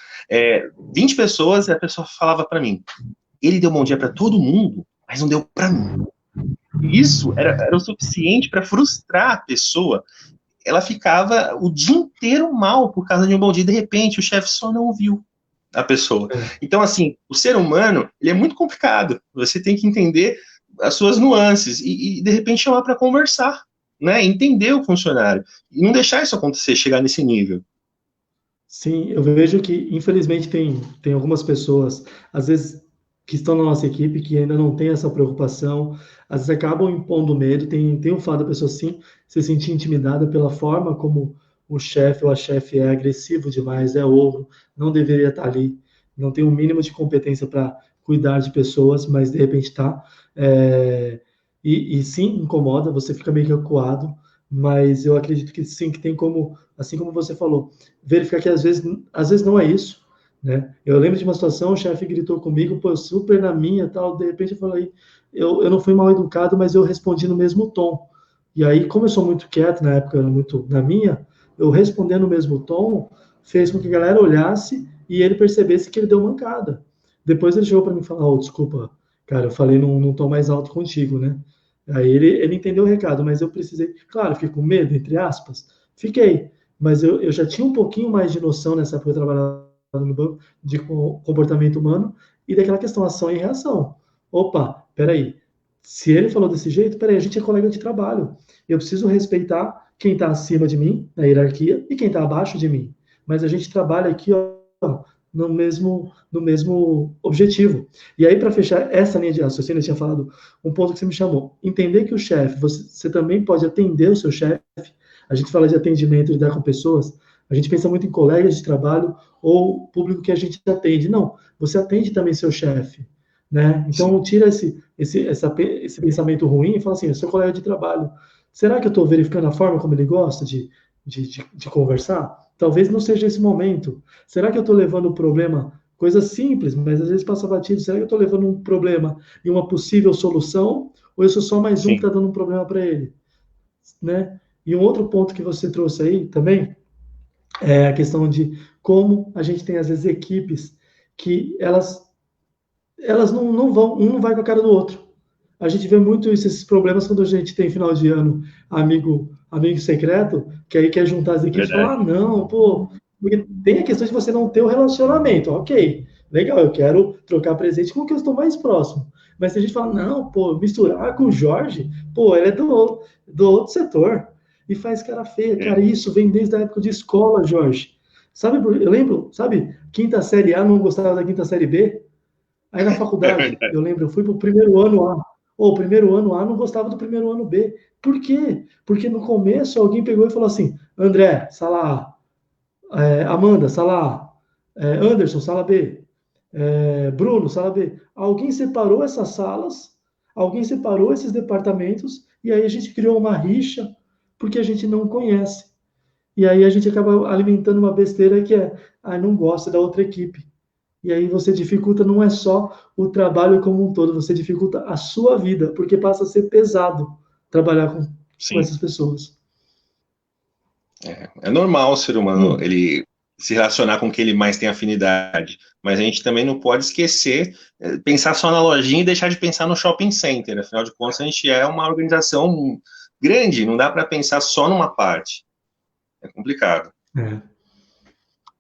20 pessoas, a pessoa falava para mim, ele deu bom dia para todo mundo, mas não deu para mim. Isso era o suficiente para frustrar a pessoa. Ela ficava o dia inteiro mal por causa de um bom dia. De repente, o chefe só não ouviu a pessoa. É. Então, assim, o ser humano, ele é muito complicado. Você tem que entender as suas nuances de repente, chamar para conversar, né? Entender o funcionário. E não deixar isso acontecer, chegar nesse nível. Sim, eu vejo que, infelizmente, tem algumas pessoas, às vezes, que estão na nossa equipe, que ainda não tem essa preocupação, às vezes acabam impondo medo. Tem o fato da pessoa, sim, se sentir intimidada pela forma como o chefe ou a chefe é agressivo demais, é ogro, não deveria estar ali, não tem o mínimo de competência para cuidar de pessoas, mas de repente está. E sim, incomoda, você fica meio que acuado, mas eu acredito que sim, que tem como, assim como você falou, verificar que às vezes não é isso, né? Eu lembro de uma situação, o chefe gritou comigo, pô, super na minha, tal, de repente eu falei, eu não fui mal educado, mas eu respondi no mesmo tom. E aí, como eu sou muito quieto, na época eu era muito na minha, eu respondendo no mesmo tom, fez com que a galera olhasse e ele percebesse que ele deu mancada. Depois ele chegou para mim e falou, oh, desculpa, cara, eu falei num tom mais alto contigo, né? Aí ele entendeu o recado, mas eu precisei, claro, fiquei com medo, entre aspas, fiquei, mas eu já tinha um pouquinho mais de noção nessa época que eu trabalhava no banco de comportamento humano e daquela questão ação e reação. Opa, peraí, se ele falou desse jeito, peraí, a gente é colega de trabalho. Eu preciso respeitar quem está acima de mim, na hierarquia, e quem está abaixo de mim. Mas a gente trabalha aqui, ó, no mesmo objetivo. E aí, para fechar essa linha de raciocínio, eu tinha falado um ponto que você me chamou. Entender que o chefe, você também pode atender o seu chefe. A gente fala de atendimento, lidar com pessoas. A gente pensa muito em colegas de trabalho ou público que a gente atende. Não, você atende também seu chefe. Né? Então, Sim, tira esse pensamento ruim e fala assim: seu colega de trabalho, será que eu estou verificando a forma como ele gosta de conversar? Talvez não seja esse momento. Será que eu estou levando o problema, coisa simples, mas às vezes passa batido, será que eu estou levando um problema e uma possível solução? Ou eu sou só mais um que sim, está dando um problema para ele? Né? E um outro ponto que você trouxe aí também é a questão de como a gente tem, às vezes, equipes que elas não vão, um não vai com a cara do outro. A gente vê muito esses problemas quando a gente tem final de ano, amigo secreto, que aí quer juntar as equipes e falar, verdade. ah, não, pô, porque tem a questão de você não ter o relacionamento, ok. legal, eu quero trocar presente com o que eu estou mais próximo. Mas se a gente fala, não, pô, misturar com o Jorge, pô, ele é do outro setor. E faz cara feia, cara, isso vem desde a época de escola, Jorge. Sabe, eu lembro, sabe, quinta série A não gostava da quinta série B? Aí na É faculdade, verdade. eu lembro, eu fui pro primeiro ano A. Ou o primeiro ano A não gostava do primeiro ano B. Por quê? Porque no começo alguém pegou e falou assim: André, sala A, Amanda, sala A, Anderson, sala B, Bruno, sala B. Alguém separou essas salas, alguém separou esses departamentos, e aí a gente criou uma rixa porque a gente não conhece. E aí a gente acaba alimentando uma besteira que é, não gosta da outra equipe. E aí você dificulta não é só o trabalho como um todo, você dificulta a sua vida, porque passa a ser pesado trabalhar com Sim. essas pessoas. É normal o ser humano Hum, ele se relacionar com o que ele mais tem afinidade, mas a gente também não pode esquecer, pensar só na lojinha e deixar de pensar no shopping center. Afinal de contas, a gente é uma organização grande, não dá para pensar só numa parte. É complicado. é.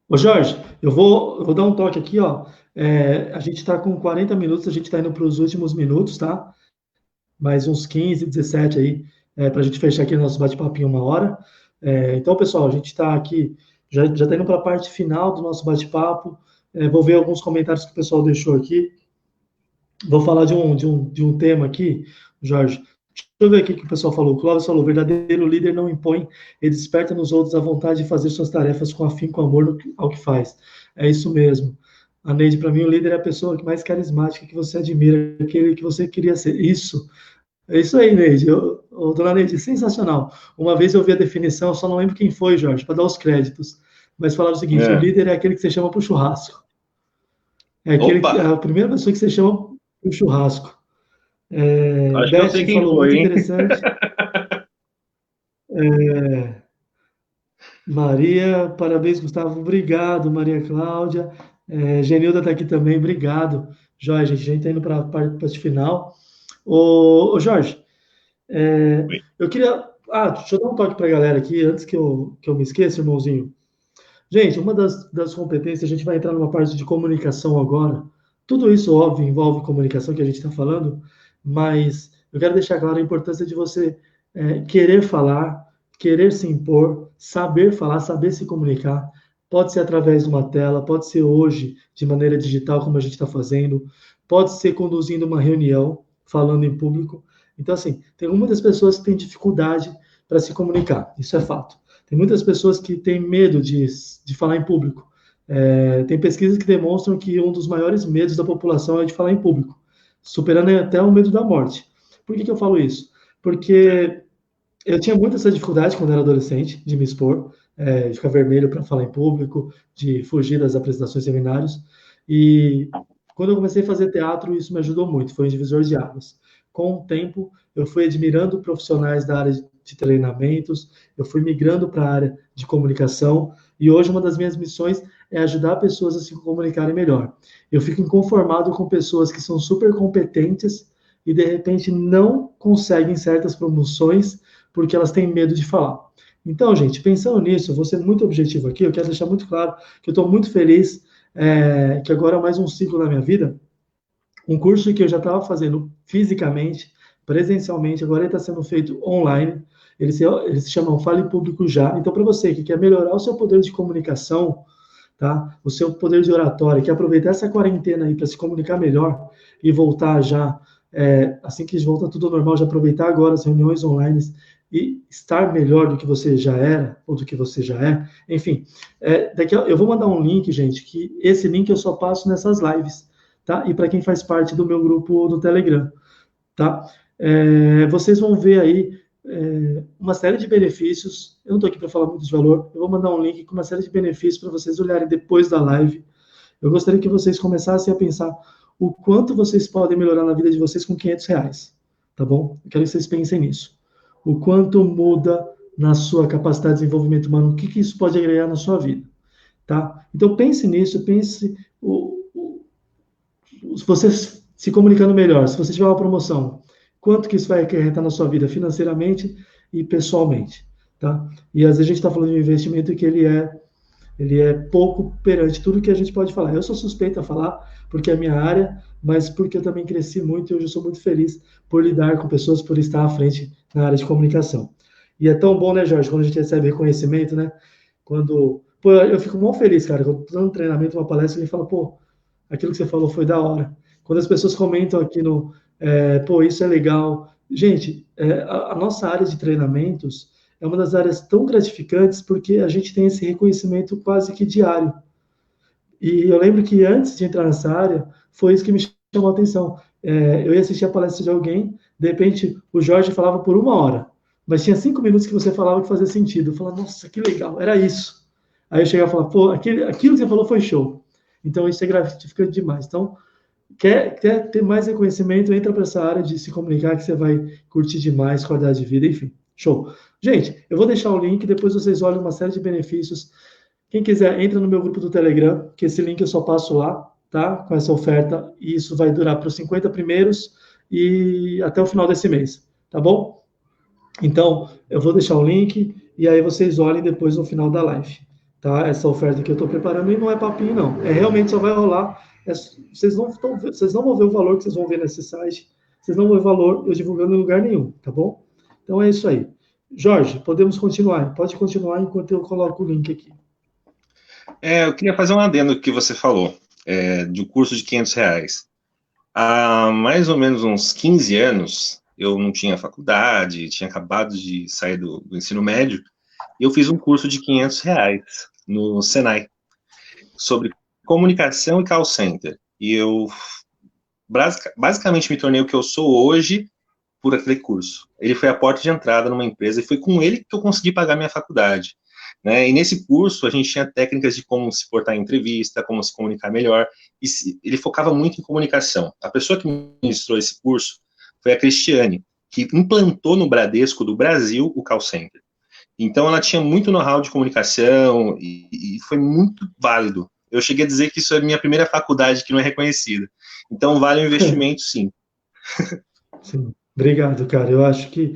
Ô Jorge, eu vou dar um toque aqui, ó. A gente está com 40 minutos, a gente está indo para os últimos minutos, tá? Mais uns 15, 17 aí, para a gente fechar aqui nosso bate-papo em 1 hora. Então, pessoal, a gente está aqui, já está indo para a parte final do nosso bate-papo. Vou ver alguns comentários que o pessoal deixou aqui. Vou falar de um tema aqui, Jorge. Deixa eu ver aqui o que o pessoal falou. O Clóvis falou: verdadeiro líder não impõe, ele desperta nos outros a vontade de fazer suas tarefas com afinco, amor ao que faz. É isso mesmo. A Neide, para mim, o líder é a pessoa mais carismática que você admira, aquele que você queria ser. Isso. É isso aí, Neide. Dona Neide, sensacional. Uma vez eu vi a definição, eu só não lembro quem foi, Jorge, para dar os créditos. Mas falava o seguinte: o É. líder é aquele que você chama para o churrasco. É aquele, Opa, a primeira pessoa que você chama para o churrasco. acho que eu sei Beth quem falou muito foi, hein? interessante. Maria, parabéns, Gustavo. Obrigado, Maria Cláudia. Genilda está aqui também, obrigado. Jorge, a gente está indo para a parte final. Ô, Jorge, eu queria. Deixa eu dar um toque para a galera aqui, antes que eu me esqueça, irmãozinho. Gente, uma das competências, a gente vai entrar numa parte de comunicação agora. Tudo isso, óbvio, envolve comunicação que a gente está falando, mas eu quero deixar claro a importância de você querer falar, querer se impor, saber falar, saber se comunicar. Pode ser através de uma tela, pode ser hoje de maneira digital, como a gente está fazendo, pode ser conduzindo uma reunião, falando em público. Então, assim, tem muitas pessoas que têm dificuldade para se comunicar, isso é fato. Tem muitas pessoas que têm medo de falar em público. Tem pesquisas que demonstram que um dos maiores medos da população é de falar em público, superando até o medo da morte. Por que eu falo isso? Porque eu tinha muita essa dificuldade quando era adolescente, de me expor, de ficar vermelho para falar em público, de fugir das apresentações e seminários. E quando eu comecei a fazer teatro, isso me ajudou muito, foi um divisor de águas. Com o tempo, eu fui admirando profissionais da área de treinamentos, eu fui migrando para a área de comunicação, e hoje uma das minhas missões é ajudar pessoas a se comunicarem melhor. Eu fico inconformado com pessoas que são super competentes e de repente não conseguem certas promoções porque elas têm medo de falar. Então, gente, pensando nisso, eu vou ser muito objetivo aqui, eu quero deixar muito claro que eu estou muito feliz que agora é mais um ciclo na minha vida, um curso que eu já estava fazendo fisicamente, presencialmente, agora ele está sendo feito online, eles se chamam Fale Público Já. Então, para você que quer melhorar o seu poder de comunicação, tá? O seu poder de oratória, quer aproveitar essa quarentena aí para se comunicar melhor e voltar já, assim que volta tudo ao normal, já aproveitar agora as reuniões online e estar melhor do que você já era, ou do que você já é. Enfim, daqui eu vou mandar um link, gente, que esse link eu só passo nessas lives, tá? E para quem faz parte do meu grupo do Telegram, tá? Vocês vão ver aí uma série de benefícios. Eu não estou aqui para falar muito de valor. Eu vou mandar um link com uma série de benefícios para vocês olharem depois da live. Eu gostaria que vocês começassem a pensar o quanto vocês podem melhorar na vida de vocês com R$ 500, tá bom? Eu quero que vocês pensem nisso. O quanto muda na sua capacidade de desenvolvimento humano, o que isso pode agregar na sua vida, tá? Então pense nisso, pense se você se comunicando melhor, se você tiver uma promoção, quanto que isso vai acarretar na sua vida financeiramente e pessoalmente, tá? E às vezes a gente está falando de um investimento que ele é ele é pouco perante tudo que a gente pode falar. Eu sou suspeito a falar, porque é a minha área, mas porque eu também cresci muito e hoje eu sou muito feliz por lidar com pessoas, por estar à frente na área de comunicação. E é tão bom, né, Jorge, quando a gente recebe reconhecimento, né? Quando. Pô, eu fico muito feliz, cara, quando eu tô dando um treinamento, uma palestra, e fala, pô, aquilo que você falou foi da hora. Quando as pessoas comentam aqui no, pô, isso é legal. Gente, a nossa área de treinamentos é uma das áreas tão gratificantes porque a gente tem esse reconhecimento quase que diário. E eu lembro que antes de entrar nessa área, foi isso que me chamou a atenção. Eu ia assistir a palestra de alguém, de repente o Jorge falava por 1 hora, mas tinha 5 minutos que você falava que fazia sentido. Eu falava, nossa, que legal, era isso. Aí eu chegava e falava, pô, aquilo que você falou foi show. Então isso é gratificante demais. Então, quer ter mais reconhecimento, entra para essa área de se comunicar que você vai curtir demais, qualidade de vida, enfim. Show. Gente, eu vou deixar o link, depois vocês olham uma série de benefícios. Quem quiser, entra no meu grupo do Telegram, que esse link eu só passo lá, tá? Com essa oferta, e isso vai durar para os 50 primeiros e até o final desse mês, tá bom? Então, eu vou deixar o link e aí vocês olhem depois no final da live, tá? Essa oferta que eu estou preparando e não é papinho, não. Realmente só vai rolar. Vocês não vão ver o valor que vocês vão ver nesse site. Vocês não vão ver o valor eu divulgando em lugar nenhum, tá bom? Então é isso aí. Jorge, podemos continuar. Pode continuar enquanto eu coloco o link aqui. Eu queria fazer um adendo que você falou, de um curso de R$ 500. Há mais ou menos uns 15 anos, eu não tinha faculdade, tinha acabado de sair do ensino médio, e eu fiz um curso de R$ 500 no Senai, sobre comunicação e call center. E eu basicamente me tornei o que eu sou hoje por aquele curso. Ele foi a porta de entrada numa empresa e foi com ele que eu consegui pagar minha faculdade. Né? E nesse curso a gente tinha técnicas de como se portar em entrevista, como se comunicar melhor, e ele focava muito em comunicação. A pessoa que ministrou esse curso foi a Cristiane, que implantou no Bradesco do Brasil o call center. Então ela tinha muito know-how de comunicação e foi muito válido. Eu cheguei a dizer que isso é a minha primeira faculdade que não é reconhecida. Então vale o investimento, sim. Sim. Obrigado, cara. Eu acho que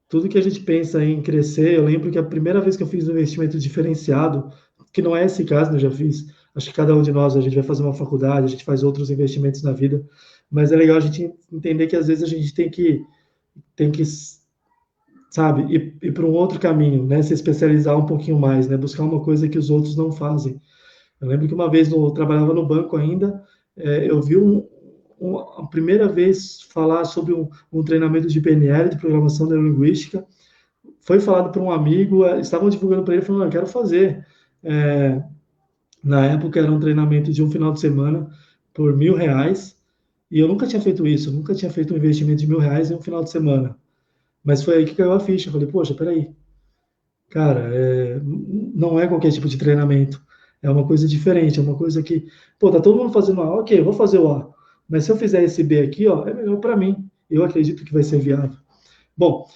tudo que a gente pensa em crescer, eu lembro que a primeira vez que eu fiz um investimento diferenciado, que não é esse caso, né, eu já fiz, acho que cada um de nós, a gente vai fazer uma faculdade, a gente faz outros investimentos na vida, mas é legal a gente entender que às vezes a gente tem que sabe, ir para um outro caminho, né, se especializar um pouquinho mais, né, buscar uma coisa que os outros não fazem. Eu lembro que uma vez eu trabalhava no banco ainda, eu vi a primeira vez falar sobre um treinamento de PNL, de programação neurolinguística. Foi falado por um amigo, estavam divulgando para ele, falando, eu quero fazer. Na época era um treinamento de um final de semana por R$ 1.000, e eu nunca tinha feito isso, nunca tinha feito um investimento de R$ 1.000 em um final de semana. Mas foi aí que caiu a ficha. Eu falei, poxa, peraí, cara, não é qualquer tipo de treinamento. É uma coisa diferente, é uma coisa que, pô, tá todo mundo fazendo A, ok, eu vou fazer o A. Mas se eu fizer esse B aqui, ó, é melhor para mim. Eu acredito que vai ser viável. Bom,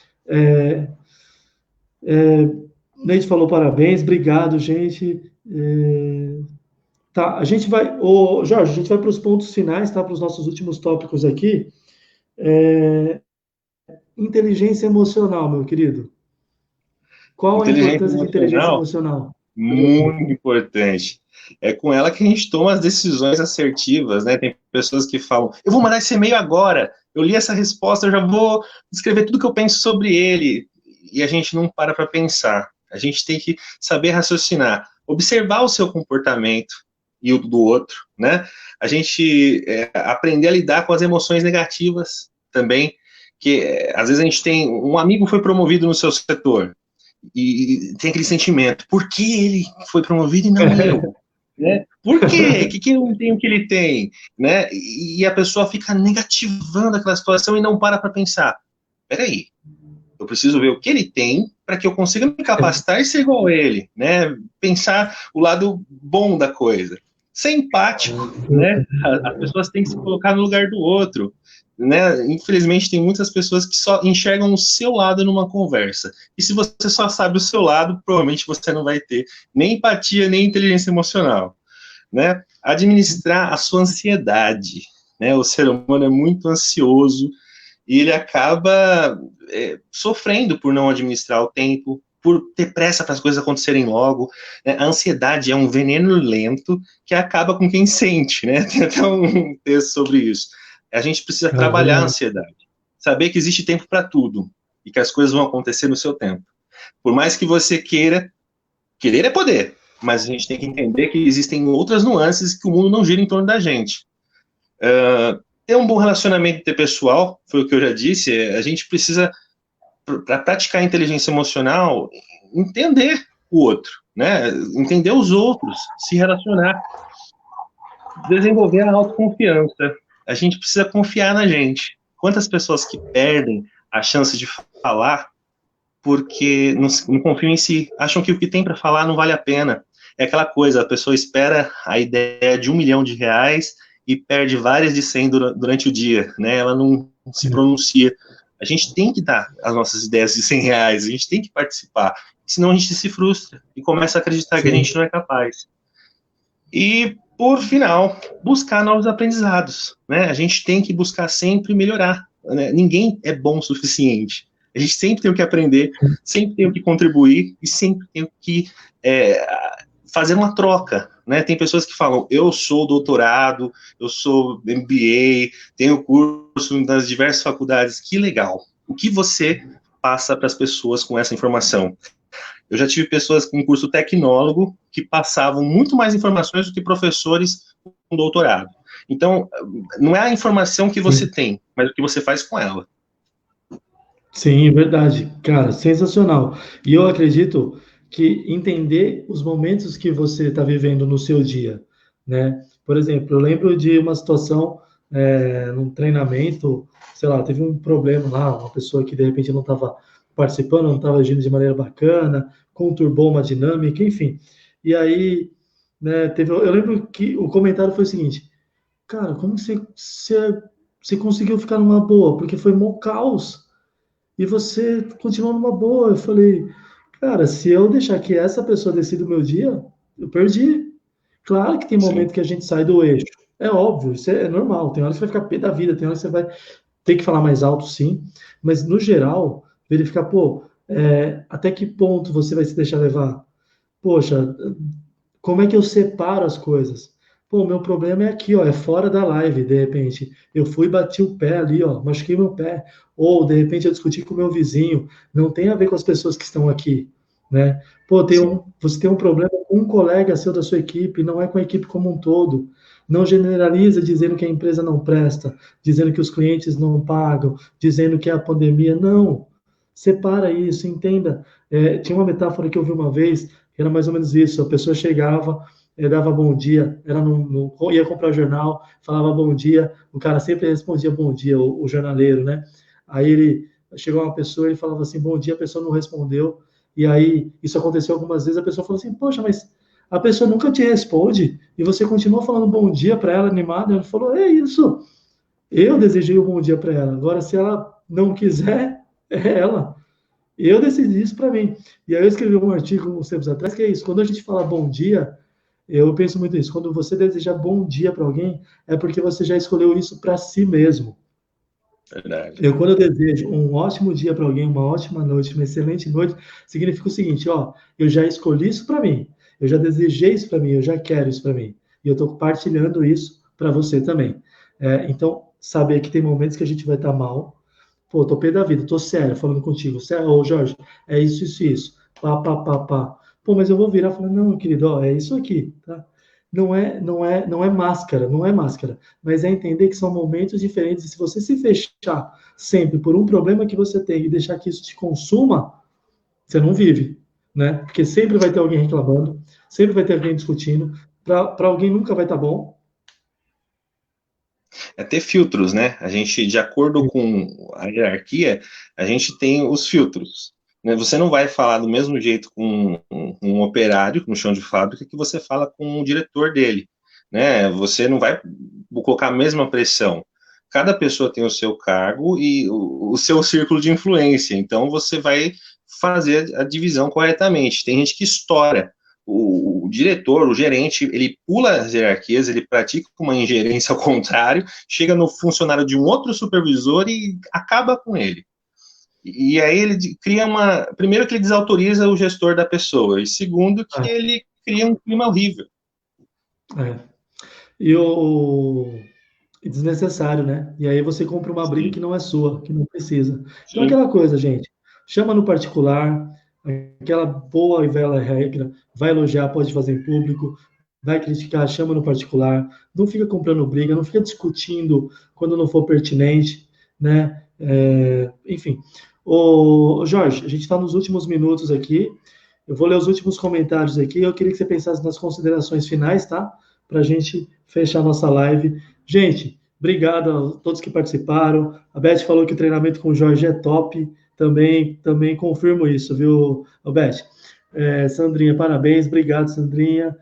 Neide falou parabéns, obrigado, gente. Tá, a gente vai, Jorge, a gente vai para os pontos finais, tá? Para os nossos últimos tópicos aqui. Inteligência emocional, meu querido. Qual a Inteligência importância de inteligência emocional, emocional? muito importante. É com ela que a gente toma as decisões assertivas, né? Tem pessoas que falam, eu vou mandar esse e-mail agora, eu li essa resposta, eu já vou escrever tudo que eu penso sobre ele. E a gente não para pensar. A gente tem que saber raciocinar, observar o seu comportamento e o do outro, né? A gente aprender a lidar com as emoções negativas também, que às vezes a gente tem, um amigo foi promovido no seu setor, e tem aquele sentimento, por que ele foi promovido e não eu? Né? Por quê? O que eu não tenho que ele tem? Né? E a pessoa fica negativando aquela situação e não para pensar, peraí, eu preciso ver o que ele tem para que eu consiga me capacitar e ser igual a ele, né? Pensar o lado bom da coisa. Ser empático, né? As pessoas têm que se colocar no lugar do outro, né? Infelizmente tem muitas pessoas que só enxergam o seu lado numa conversa. E se você só sabe o seu lado, provavelmente você não vai ter nem empatia, nem inteligência emocional, né? Administrar a sua ansiedade, né? O ser humano é muito ansioso e ele acaba sofrendo por não administrar o tempo, por ter pressa para as coisas acontecerem logo, né? A ansiedade é um veneno lento que acaba com quem sente, né? Tem até um texto sobre isso. A gente precisa Cara, trabalhar a verdade. ansiedade, saber que existe tempo para tudo e que as coisas vão acontecer no seu tempo. Por mais que você queira, querer é poder, mas a gente tem que entender que existem outras nuances que o mundo não gira em torno da gente. Ter um bom relacionamento interpessoal, foi o que eu já disse, a gente precisa, para praticar a inteligência emocional, entender o outro, né? Entender os outros, se relacionar, desenvolver a autoconfiança. A gente precisa confiar na gente. Quantas pessoas que perdem a chance de falar porque não confiam em si, acham que o que tem para falar não vale a pena. É aquela coisa, a pessoa espera a ideia de R$ 1 milhão e perde várias de 100 durante o dia, né? Ela não se pronuncia. A gente tem que dar as nossas ideias de R$ 100, a gente tem que participar, senão a gente se frustra e começa a acreditar que a Sim. gente não é capaz. E, por final, buscar novos aprendizados, né? A gente tem que buscar sempre melhorar, né? Ninguém é bom o suficiente. A gente sempre tem o que aprender, sempre tem o que contribuir e sempre tem o que fazer uma troca, né? Tem pessoas que falam, eu sou doutorado, eu sou MBA, tenho curso nas diversas faculdades, que legal. O que você passa para as pessoas com essa informação? Eu já tive pessoas com curso tecnólogo que passavam muito mais informações do que professores com doutorado. Então, não é a informação que você Sim. tem, mas o que você faz com ela. Sim, verdade. Cara, sensacional. E eu acredito que entender os momentos que você está vivendo no seu dia, né? Por exemplo, eu lembro de uma situação, num treinamento, sei lá, teve um problema lá, uma pessoa que de repente não estava participando, não estava agindo de maneira bacana, conturbou uma dinâmica, enfim. E aí, né, eu lembro que o comentário foi o seguinte: cara, como que você conseguiu ficar numa boa? Porque foi mó caos. E você continuou numa boa. Eu falei, cara, se eu deixar que essa pessoa decida o meu dia, eu perdi. Claro que tem Sim, momento que a gente sai do eixo. É óbvio, isso é normal. Tem hora que você vai ficar pé da vida, tem hora que você vai ter que falar mais alto, sim. Mas, no geral, verificar, pô, até que ponto você vai se deixar levar? Poxa, como é que eu separo as coisas? Pô, o meu problema é aqui, ó, é fora da live, de repente. Eu fui e bati o pé ali, ó, machuquei meu pé. Ou, de repente, eu discuti com o meu vizinho. Não tem a ver com as pessoas que estão aqui, né? Pô, sim. você tem um problema com um colega seu da sua equipe, não é com a equipe como um todo. Não generaliza dizendo que a empresa não presta, dizendo que os clientes não pagam, dizendo que é a pandemia. Não. Separa isso, entenda. Tinha uma metáfora que eu vi uma vez, era mais ou menos isso. A pessoa chegava, dava bom dia, ia comprar jornal, falava bom dia, o cara sempre respondia bom dia, o jornaleiro, né? Aí chegou uma pessoa, ele falava assim, bom dia, a pessoa não respondeu, e aí isso aconteceu algumas vezes, a pessoa falou assim, poxa, mas a pessoa nunca te responde, e você continua falando bom dia para ela, animada, ele falou, é isso, eu desejei um bom dia para ela, agora se ela não quiser, é ela. Eu decidi isso para mim. E aí eu escrevi um artigo uns tempos atrás que é isso. Quando a gente fala bom dia, eu penso muito nisso. Quando você deseja bom dia para alguém, é porque você já escolheu isso para si mesmo. Verdade. Quando eu desejo um ótimo dia para alguém, uma ótima noite, uma excelente noite, significa o seguinte, ó, eu já escolhi isso para mim. Eu já desejei isso para mim, eu já quero isso para mim. E eu estou compartilhando isso para você também. Então, saber que tem momentos que a gente vai estar mal. Pô, tô pé da vida, tô sério falando contigo. Sério, ô Jorge, é isso, isso, isso. Pá, pá, pá, pá. Pô, mas eu vou virar e falar, não, querido, ó, é isso aqui, tá? Não é máscara, não é máscara, mas é entender que são momentos diferentes. E se você se fechar sempre por um problema que você tem e deixar que isso te consuma, você não vive, né? Porque sempre vai ter alguém reclamando, sempre vai ter alguém discutindo. Para alguém nunca vai estar bom. É ter filtros, né? A gente, de acordo com a hierarquia, a gente tem os filtros. Né? Você não vai falar do mesmo jeito com um operário no chão de fábrica que você fala com o diretor dele. Né? Você não vai colocar a mesma pressão. Cada pessoa tem o seu cargo e o seu círculo de influência. Então, você vai fazer a divisão corretamente. Tem gente que estoura o diretor, o gerente, ele pula as hierarquias, ele pratica uma ingerência ao contrário, chega no funcionário de um outro supervisor e acaba com ele. E aí ele cria uma... Primeiro que ele desautoriza o gestor da pessoa, e segundo que ele cria um clima horrível. E o desnecessário, né? E aí você compra uma briga Sim, que não é sua, que não precisa. Então, sim, aquela coisa, gente, chama no particular, aquela boa e velha regra, vai elogiar, pode fazer em público, vai criticar, chama no particular, não fica comprando briga, não fica discutindo quando não for pertinente, né? Enfim. Ô, Jorge, a gente está nos últimos minutos aqui, eu vou ler os últimos comentários aqui, eu queria que você pensasse nas considerações finais, tá? Para a gente fechar nossa live. Gente, obrigado a todos que participaram. A Beth falou que o treinamento com o Jorge é top. Também confirmo isso, viu, Beth? Sandrinha, parabéns. Obrigado, Sandrinha.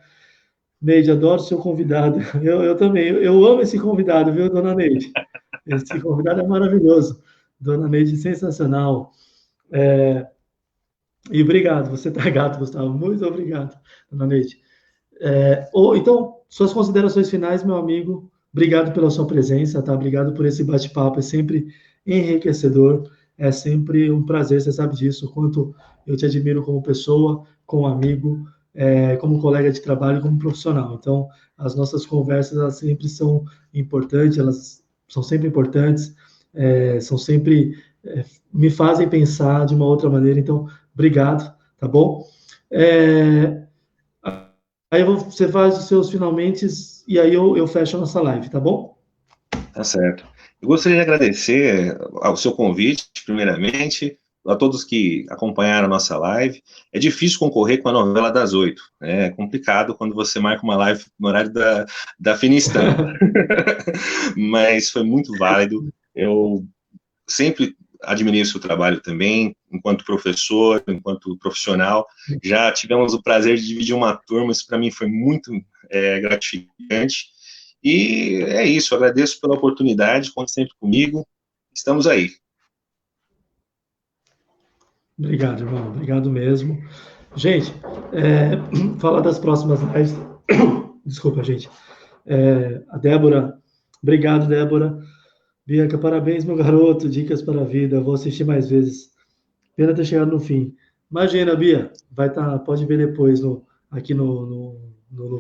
Neide, adoro seu convidado. Eu também. Eu amo esse convidado, viu, dona Neide? Esse convidado é maravilhoso. Dona Neide, sensacional. E obrigado. Você tá gato, Gustavo. Muito obrigado, dona Neide. Então, suas considerações finais, meu amigo. Obrigado pela sua presença, tá? Obrigado por esse bate-papo. É sempre enriquecedor. É sempre um prazer, você sabe disso, o quanto eu te admiro como pessoa, como amigo, como colega de trabalho, como profissional. Então, as nossas conversas, elas sempre são importantes, elas são sempre importantes, são sempre, me fazem pensar de uma outra maneira. Então, obrigado, tá bom? É, Aí você faz os seus finalmente e aí eu fecho a nossa live, tá bom? tá certo. Eu gostaria de agradecer ao seu convite, primeiramente, a todos que acompanharam a nossa live. É difícil concorrer com a novela das 8, né? É complicado quando você marca uma live no horário da fina estampa. Mas foi muito válido. Eu sempre admirei o seu trabalho também, enquanto professor, enquanto profissional. Já tivemos o prazer de dividir uma turma, isso para mim foi muito gratificante. E é isso, agradeço pela oportunidade, conte sempre comigo, estamos aí. Obrigado, irmão. Obrigado mesmo. Gente, falar das próximas lives. Desculpa, gente. A Débora, obrigado, Débora. Bianca, parabéns, meu garoto. Dicas para a vida. Vou assistir mais vezes. Pena ter chegado no fim. Imagina, Bia, pode ver depois aqui no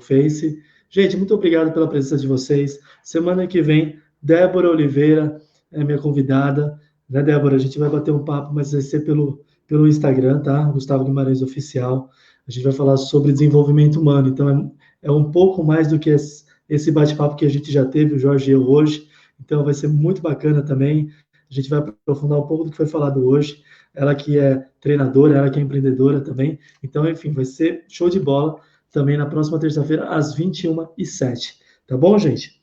Face. Gente, muito obrigado pela presença de vocês. Semana que vem, Débora Oliveira é minha convidada. Né, Débora? A gente vai bater um papo, mas vai ser pelo Instagram, tá? Gustavo Guimarães Oficial. A gente vai falar sobre desenvolvimento humano. Então, é um pouco mais do que esse bate-papo que a gente já teve, o Jorge e eu hoje. Então, vai ser muito bacana também. A gente vai aprofundar um pouco do que foi falado hoje. Ela que é treinadora, ela que é empreendedora também. Então, enfim, vai ser show de bola também na próxima terça-feira, às 21h07. Tá bom, gente?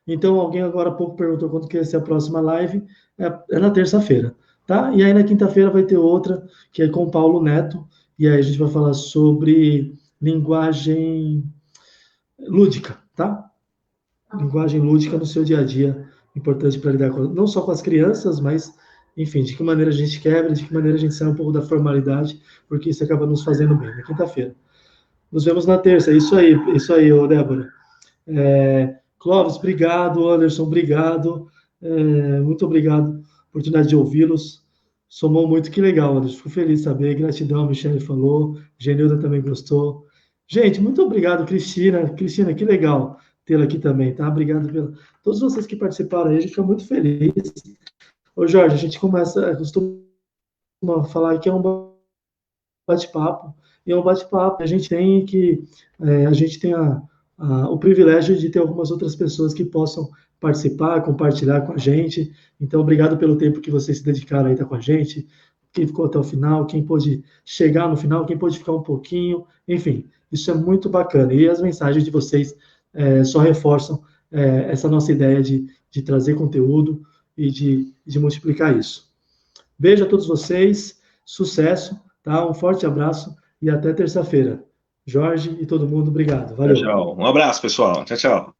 Então, alguém agora há pouco perguntou quando que ia ser a próxima live. É na terça-feira, tá? E aí na quinta-feira vai ter outra, que é com o Paulo Neto. E aí a gente vai falar sobre linguagem lúdica, tá? Linguagem lúdica no seu dia a dia, importante para lidar não só com as crianças, mas, enfim, de que maneira a gente quebra, de que maneira a gente sai um pouco da formalidade, porque isso acaba nos fazendo bem. Na quinta-feira. Nos vemos na terça. Isso aí, ô Débora. Clóvis, obrigado. Anderson, obrigado. Muito obrigado. Oportunidade de ouvi-los. Somou muito, que legal, Anderson. Fico feliz de saber. Gratidão, a Michelle falou. Genilda também gostou. Gente, muito obrigado, Cristina. Cristina, que legal tê-la aqui também, tá? Obrigado pela. Todos vocês que participaram aí, a gente fica muito feliz. Ô, Jorge, a gente costuma falar que é um bate-papo, e é um bate-papo. A gente tem o privilégio de ter algumas outras pessoas que possam participar, compartilhar com a gente. Então, obrigado pelo tempo que vocês se dedicaram aí, tá com a gente. Quem ficou até o final, quem pôde chegar no final, quem pôde ficar um pouquinho, enfim, isso é muito bacana. E as mensagens de vocês só reforçam essa nossa ideia de trazer conteúdo e de multiplicar isso. Beijo a todos vocês, sucesso, tá? Um forte abraço e até terça-feira. Jorge e todo mundo, obrigado. Tchau, Valeu. tchau. Um abraço, pessoal. Tchau, tchau.